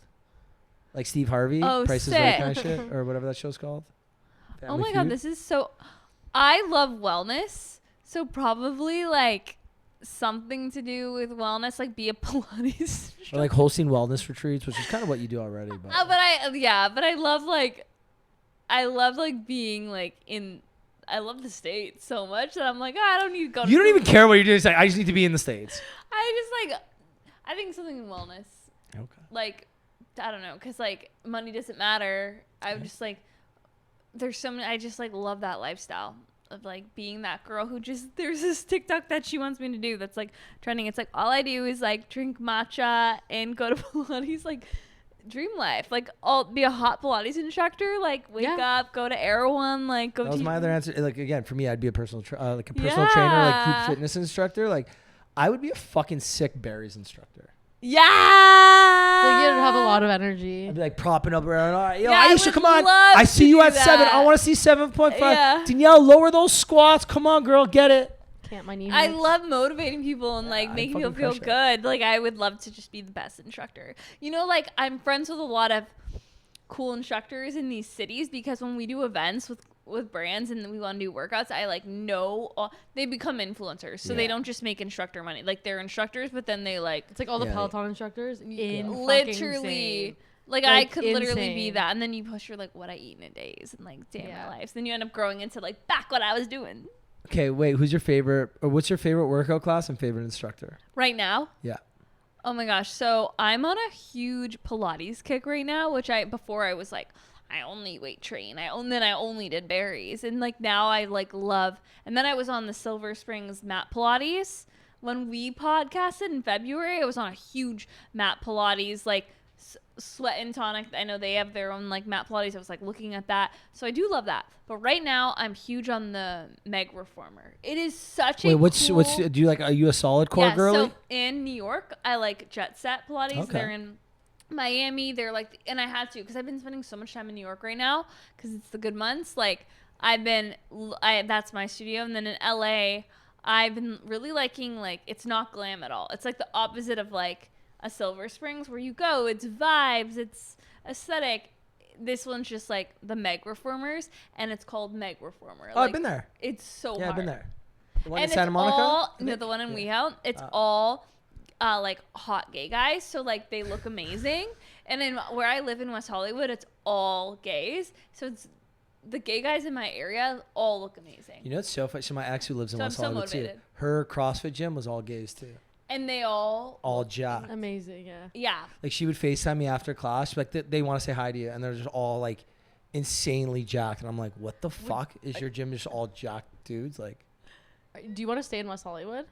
like Steve Harvey, Oh, Price is sick. Right kind of shit, or whatever that show's called. Oh Family my god, Feud. this is so. I love wellness, so probably like something to do with wellness, like be a Pilates. Or like hosting wellness retreats, which is kind of what you do already. But But I love like being like in. I love the States so much that I'm like, I don't need to go. you don't even care what you're doing. It's like, I just need to be in the States. I think something in wellness. Okay. Like, I don't know, because like money doesn't matter. I'm just like, there's so many. I just like love that lifestyle of like being that girl who just. There's this TikTok that she wants me to do that's like trending. It's like all I do is like drink matcha and go to Pilates. Like dream life. Like I'll be a hot Pilates instructor. Like wake up, go to Erewhon. Like go. That was to my other answer. Like again, for me, I'd be a personal trainer, like group fitness instructor. Like I would be a fucking sick berries instructor. Yeah. So you'd have a lot of energy. I'd be like propping up around. All right, yo, Yeah, I Ayesha, would come on. love I to see you do at 7. that. I want to see 7.5. Yeah. Danielle, lower those squats. Come on, girl, get it. Can't my knee I hurts. love motivating people and like I'd making people fucking feel crush good. Like I would love to just be the best instructor. You know, like I'm friends with a lot of cool instructors in these cities because when we do events with brands and we want to do workouts, I like know they become influencers. So they Yeah. don't just make instructor money. Like they're instructors, but then they like It's like all the Yeah. Peloton instructors. literally like I Like, could literally be insane. that. And then you post your like what I eat in a day and like damn Yeah. my life. So then you end up growing into like back what I was doing Okay, wait. Who's your favorite, or what's your favorite workout class and favorite instructor? right now. Yeah. Oh my gosh. So I'm on a huge Pilates kick right now, which before I was like, I only weight train. I only did berries. And like now I like love, and then I was on the Silver Springs mat Pilates. When we podcasted in February, I was on a huge mat Pilates, like Sweat and Tonic. I know they have their own like mat Pilates. I was like looking at that. So I do love that. But right now I'm huge on the Meg Reformer. It is such a What's cool, do you like? Are you a solid core girly? So in New York, I like Jet Set Pilates. Okay. They're in Miami. They're like, and I had to because I've been spending so much time in New York right now because it's the good months. Like that's my studio, and then in LA, I've been really liking like it's not glam at all. It's like the opposite of like a Silver Springs where you go. It's vibes. It's aesthetic. This one's just like the Meg Reformers, and it's called Meg Reformer. Oh, I've been there. It's so Yeah, hard. The one And in Santa Monica? No, the one in WeHo. It's all like hot gay guys. So like they look amazing. And then where I live in West Hollywood, it's all gays. So it's the gay guys in my area all look amazing. You know, it's so funny. So my ex who lives in So I'm West so Hollywood too. motivated. Her CrossFit gym was all gays too. And they all jacked. Amazing, yeah. yeah. Like she would FaceTime me after class. Like they want to say hi to you, and they're just all like insanely jacked. And I'm like, what the fuck is your gym just all jacked dudes? Like, Do you want to stay in West Hollywood?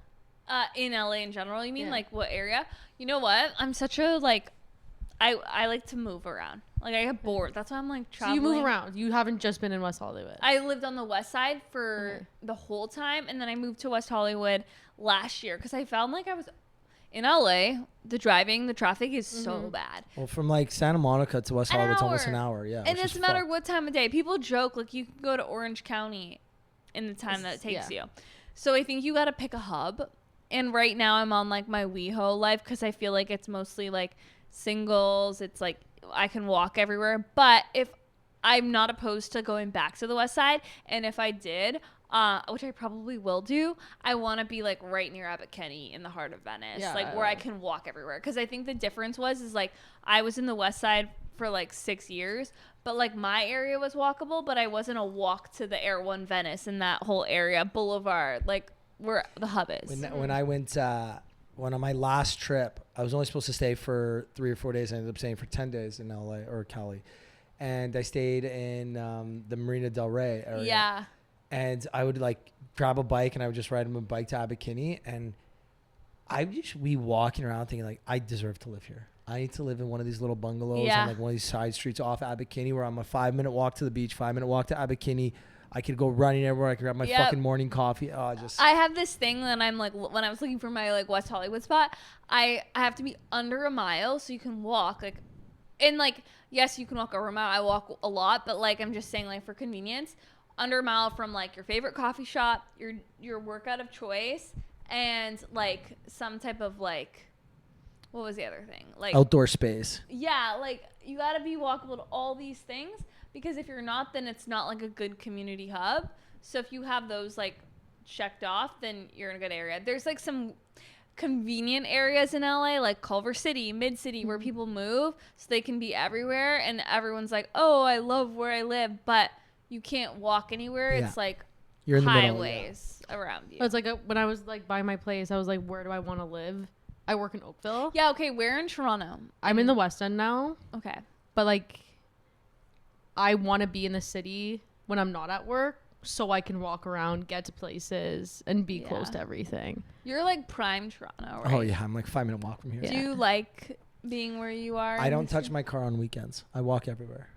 In LA in general, you mean? Yeah. Like what area? You know what? I'm such a like I like to move around. Like I get bored. That's why I'm like traveling. So you move around. You haven't just been in West Hollywood. I lived on the west side for the whole time, and then I moved to West Hollywood last year because I found like I was in LA. The traffic is so bad. well, from like Santa Monica to West An Hollywood, it's almost an hour. hour. Yeah. And which it is doesn't matter fucked. what time of day. People joke like you can go to Orange County in the time that it takes you. So I think you got to pick a hub. And right now I'm on like my WeHo life because I feel like it's mostly like singles. It's like I can walk everywhere. But if I'm not opposed to going back to the west side, and if I did, which I probably will do, I want to be like right near Abbot Kinney in the heart of Venice, like where I can walk everywhere. Because I think the difference is like I was in the west side for like 6 years, but like my area was walkable, but I wasn't a walk to the Air One Venice in that whole area, Boulevard, like where the hub is. When I went on my last trip, I was only supposed to stay for 3 or 4 days. I ended up staying for 10 days in LA or Cali, and I stayed in the Marina Del Rey area. Yeah. and I would like grab a bike and I would just ride my bike to Abercrombie, and I would just be walking around thinking like, I deserve to live here. I need to live in one of these little bungalows on like one of these side streets off Abercrombie where I'm a 5-minute walk to the beach, 5-minute walk to Abercrombie. I could go running everywhere. I could grab my fucking morning coffee. Oh, I have this thing that I'm like, when I was looking for my like West Hollywood spot, I have to be under a mile so you can walk like, and like, yes, you can walk over a mile. I walk a lot, but like, I'm just saying like for convenience, under a mile from like your favorite coffee shop, your workout of choice, and like some type of like, what was the other thing? Like outdoor space. Yeah, like you got to be walkable to all these things, because if you're not, then it's not like a good community hub. So if you have those like checked off, then you're in a good area. There's like some convenient areas in LA like Culver City, Mid-City, where people move so they can be everywhere, and everyone's like, oh, I love where I live, but you can't walk anywhere. It's like you're in the highways around you. It's like when I was like by my place, I was like, where do I want to live? I work in Oakville. Yeah, okay. Where in Toronto? I'm in the West End now. Okay. But like, I want to be in the city when I'm not at work so I can walk around, get to places, and be close to everything. You're like prime Toronto, right? Oh yeah, I'm like 5-minute walk from here. Do you like being where you are? I don't touch my car on weekends. I walk everywhere.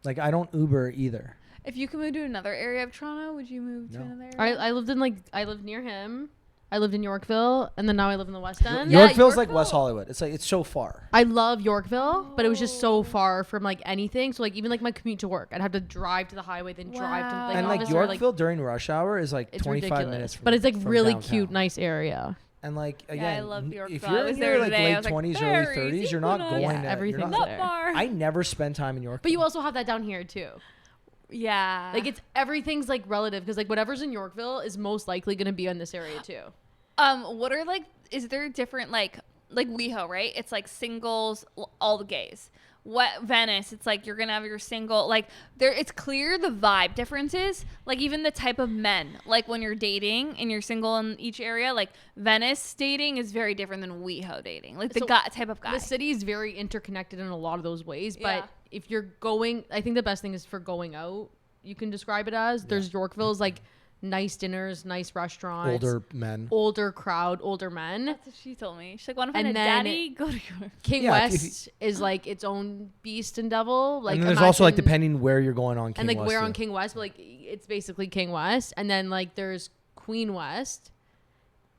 Like I don't Uber either. If you could move to another area of Toronto, would you move to another area? I lived near him. I lived in Yorkville, and then now I live in the West End. Yorkville's like West Hollywood. It's like, it's so far. I love Yorkville, but it was just so far from like anything. So like even like my commute to work, I'd have to drive to the highway, then drive to like, and like Yorkville during rush hour is like 25 ridiculous. minutes. But it's like really downtown. Cute, nice area. And like again, I love Yorkville. if you're in your like late 20s, early 30s, you're not going to everything's not there. far. I never spend time in Yorkville. But you also have that down here too. Yeah. Like everything's like relative, because like whatever's in Yorkville is most likely going to be in this area too. What are like, is there different like WeHo, right? It's like singles, all the gays. What Venice, it's like you're gonna have your single, like there, it's clear the vibe differences, like even the type of men, like when you're dating and you're single in each area, like Venice dating is very different than WeHo dating, like the type of guy. The city is very interconnected in a lot of those ways, but if you're going, I think the best thing is for going out, you can describe it as there's Yorkville's like nice dinners, nice restaurants, older men, older crowd, older men. That's what she told me. She's like, want to find a daddy? Go to York. King West is like its own beast and devil. Like, and then there's also like depending where you're going on King West. And like where on King West, but like it's basically King West. And then like there's Queen West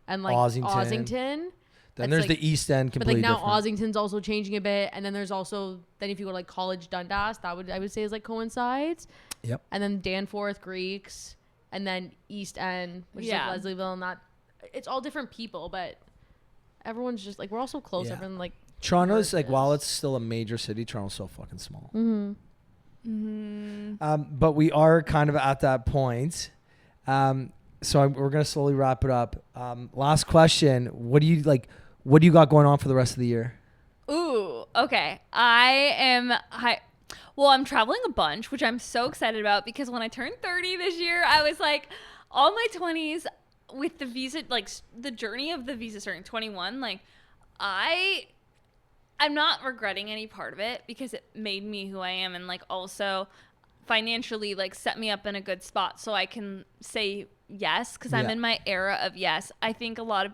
and like Ossington. Then there's like the East End completely different. But like now different. Ossington's also changing a bit. And then there's also, then if you go to like College Dundas, I would say is like coincides. Yep. And then Danforth, Greeks. And then East End, which is like Leslieville, and it's all different people, but everyone's just like, we're all so close. Yeah. Everyone like Toronto's like, while it's still a major city, Toronto's so fucking small. But we are kind of at that point. So we're gonna slowly wrap it up. Last question: What do you got going on for the rest of the year? Ooh, okay. Well, I'm traveling a bunch, which I'm so excited about, because when I turned 30 this year, I was like, all my 20s with the visa, like the journey of the visa starting 21, like I'm not regretting any part of it, because it made me who I am, and like also financially like set me up in a good spot so I can say yes, because I'm in my era of yes. I think a lot of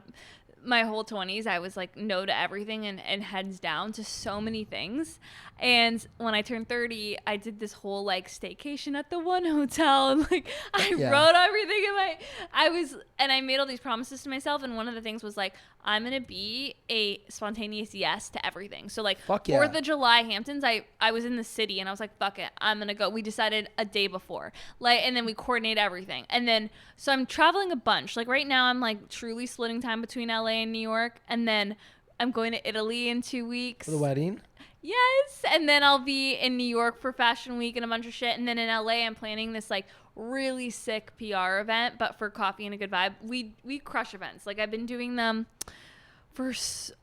my whole 20s I was like no to everything and heads down to so many things, and when I turned 30 I did this whole like staycation at the one hotel, and like I wrote everything and I made all these promises to myself, and one of the things was like, I'm gonna be a spontaneous yes to everything. So like 4th of July Hamptons, I was in the city and I was like, fuck it, I'm gonna go. We decided a day before, like, and then we coordinate everything, and then so I'm traveling a bunch. Like right now I'm like truly splitting time between LA and New York, and then I'm going to Italy in 2 weeks For the wedding? Yes, and then I'll be in New York for Fashion Week and a bunch of shit, and then in LA I'm planning this like really sick PR event, but for coffee and a good vibe. We crush events. Like I've been doing them for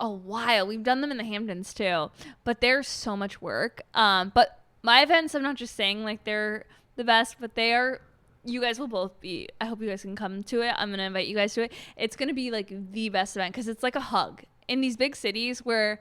a while. We've done them in the Hamptons too, but they're so much work. But my events, I'm not just saying like they're the best, but they are. You guys will both be. I hope you guys can come to it. I'm gonna invite you guys to it. It's gonna be like the best event, because it's like a hug in these big cities where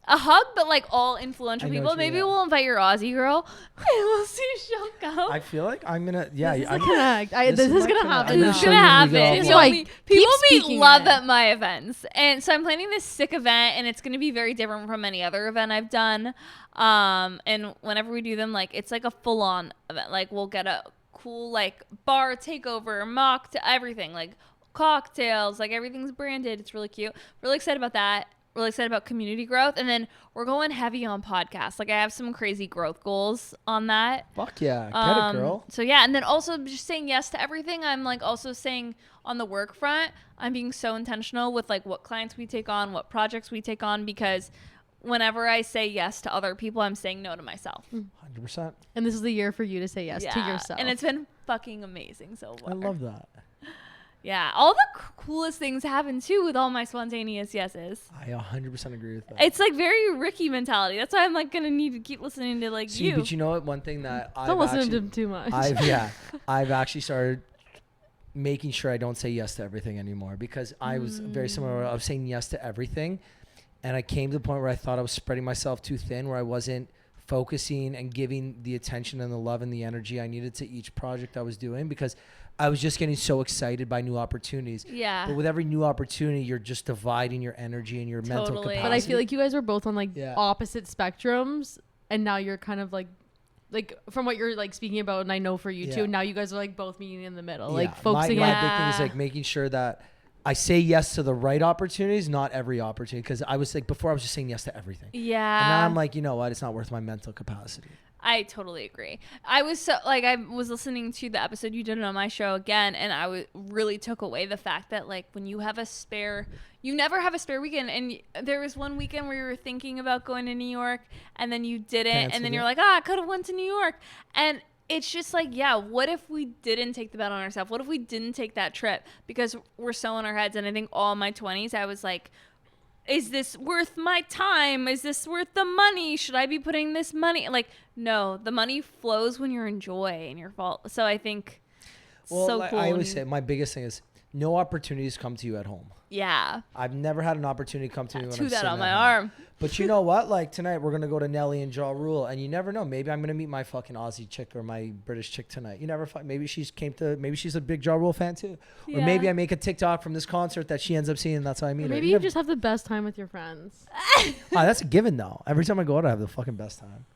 a hug, but like all influential I know people. what you mean, Maybe yeah. we'll invite your Aussie girl and we'll see if she'll go. I feel like I'm gonna. Yeah, This is I'm a connect. This is my gonna connect. happen. I'm This is show gonna you when we happen. go Just offline. like, People keep be speaking love it. at my events, and so I'm planning this sick event, and it's gonna be very different from any other event I've done. And whenever we do them, like it's like a full on event. Like we'll get a cool like bar takeover, mock to everything, like cocktails, like everything's branded. It's really cute. Really excited about that. Really excited about community growth, and then we're going heavy on podcasts. Like I have some crazy growth goals on that. Fuck yeah, get it, girl. So yeah, and then also just saying yes to everything. I'm like also saying on the work front, I'm being so intentional with like what clients we take on, what projects we take on, because whenever I say yes to other people, I'm saying no to myself. 100%. And this is the year for you to say yes to yourself. And it's been fucking amazing so far. I love that. Yeah, all the coolest things happen too with all my spontaneous yeses. I 100% agree with that. It's like very Ricky mentality. That's why I'm like gonna need to keep listening to like See, but you know what? One thing that Don't listen to him too much. I've actually started making sure I don't say yes to everything anymore, because I was very similar. I was saying yes to everything, and I came to the point where I thought I was spreading myself too thin, where I wasn't focusing and giving the attention and the love and the energy I needed to each project I was doing, because I was just getting so excited by new opportunities. Yeah. But with every new opportunity, you're just dividing your energy and your mental Totally. capacity. But I feel like you guys were both on like Yeah. opposite spectrums, and now you're kind of like from what you're like speaking about, and I know for you Yeah. too. Now you guys are like both meeting in the middle, Yeah, like focusing my on. big thing is like making sure that I say yes to the right opportunities, not every opportunity. Because I was like, before I was just saying yes to everything. Yeah. And now I'm like, you know what? It's not worth my mental capacity. I totally agree. I was so like I was listening to the episode you did on my show again, and I really took away the fact that like when you have a spare, you never have a spare weekend. And there was one weekend where you were thinking about going to New York, and then you didn't, Canceled and then it. you're like, I could have went to New York, and it's just like, yeah, what if we didn't take the bet on ourselves? What if we didn't take that trip? Because we're so in our heads, and I think all my 20s, I was like, is this worth my time? Is this worth the money? Should I be putting this money? Like, no, the money flows when you're in joy and your fault. So I think Well, so like cool. I always say, my biggest thing is no opportunities come to you at home. Yeah. I've never had an opportunity come to me when Tattoo I'm that sitting on at my home. arm. But you know what? Like tonight, we're gonna go to Nelly and Ja Rule, and you never know. Maybe I'm gonna meet my fucking Aussie chick or my British chick tonight. You never. Maybe maybe she's a big Ja Rule fan too, or Yeah. maybe I make a TikTok from this concert that she ends up seeing, and that's how I meet Or her. maybe You you never- just have the best time with your friends. that's a given though. Every time I go out, I have the fucking best time,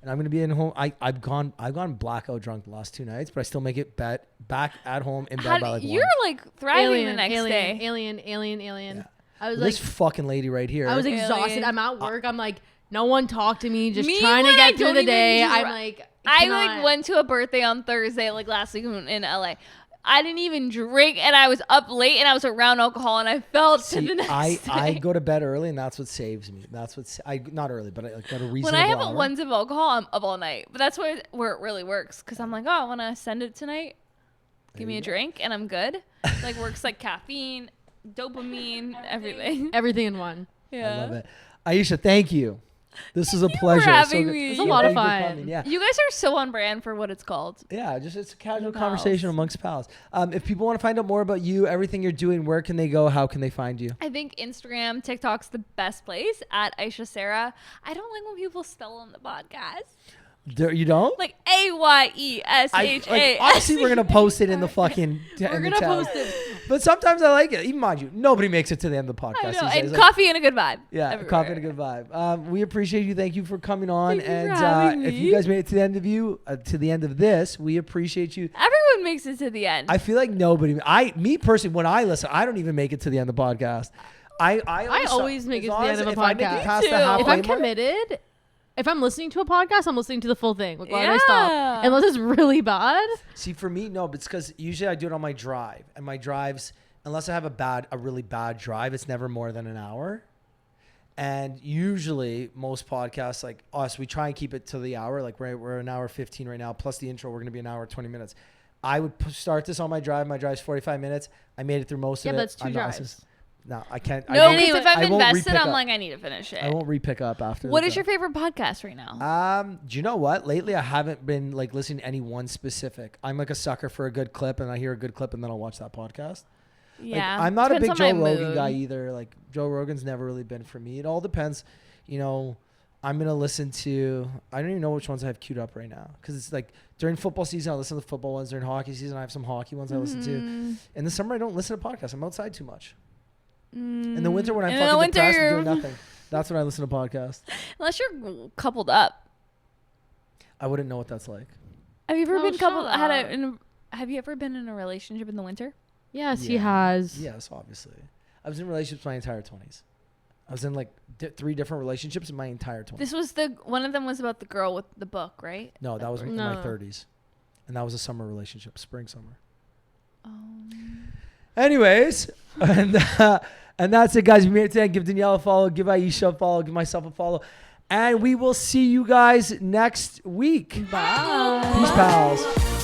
and I'm gonna be in home. I've gone blackout drunk the last 2 nights, but I still make it back at home in bed by like You're 1. like thriving the next day. Alien. Yeah. I was This like, fucking lady right here. I was Alien. exhausted. I'm at work. I'm like, no one talk to me. Just Me trying to when I get through don't the even day. dri- I'm like, I cannot. like went to a birthday on Thursday, like last week in LA. I didn't even drink, and I was up late, and I was around alcohol, and I felt to See, the next I day. go to bed early, and that's what saves me. That's what not early, but I like got a reasonable When I have a hour. ones of alcohol, I'm up all night. But that's where it really works, because I'm like, oh, I want to send it tonight. Give me a drink, and I'm good. Like works like caffeine, dopamine, everything. Everything in one. Yeah. I love it. Ayesha, thank you. This is a you for pleasure. having good. me. It's a lot of Thank you for fun. coming, Yeah. You guys are so on brand for what it's called. Yeah, it's a casual Pals. conversation amongst pals. If people want to find out more about you, everything you're doing, where can they go? How can they find you? I think Instagram, TikTok's the best place at Ayesha Sehra. I don't like when people spell on the podcast. You don't? Like AYESHA. Obviously, we're gonna post it in the fucking. We're gonna post it. But sometimes I like it. Even mind you, nobody makes it to the end of the podcast. I know. these And days. Like, coffee and a good vibe. yeah, everywhere. coffee and a good vibe. We appreciate you. Thank you for coming on. Thank you And for having if me. you guys made it to the end of this, we appreciate you. Everyone makes it to the end. I feel like nobody. Me personally, when I listen, I don't even make it to the end of the podcast. I always make it to the end of a if I make it podcast. past the Me too. halfway If I'm mark- committed, if I'm listening to a podcast, I'm listening to the full thing. Like, why do I stop? Yeah. Unless it's really bad. See, for me, no, but it's because usually I do it on my drive, and my drives, unless I have a really bad drive, it's never more than an hour. And usually, most podcasts like us, we try and keep it to the hour. Like we're an hour 15 right now, plus the intro. We're gonna be an hour 20 minutes. I would start this on my drive. My drive's 45 minutes. I made it through most Yeah, of it. but that's two I'm not drives. listening- No, I can't. no, I because won't, if I'm I won't invested, re-pick I'm up. like, I need to finish it. I won't re-pick up after. What the is your drive. favorite podcast right now? Do you know what? Lately, I haven't been like listening to any one specific. I'm like a sucker for a good clip, and I hear a good clip, and then I'll watch that podcast. Yeah. Like, I'm not a Depends big on Joe my Rogan mood. guy either. Like Joe Rogan's never really been for me. It all depends. you know, I'm going to listen to, I don't even know which ones I have queued up right now. Because it's like during football season, I listen to the football ones. During hockey season, I have some hockey ones I listen to. In the summer, I don't listen to podcasts. I'm outside too much. In the winter, when I'm fucking depressed and doing nothing, that's when I listen to podcasts. Unless you're coupled up. I wouldn't know what that's like. Have you ever been coupled? shut up. Have you ever been in a relationship in the winter? Yes, he has. Yes, obviously. I was in relationships my entire 20s. I was in like 3 different relationships in my entire 20s. This was one of them was about the girl with the book, right? No, that was in No. my 30s. And that was a summer relationship, spring, summer. Oh. Anyways, and that's it, guys. We made it today. Give Danielle a follow. Give Ayesha a follow. Give myself a follow. And we will see you guys next week. Bye. Peace, pals.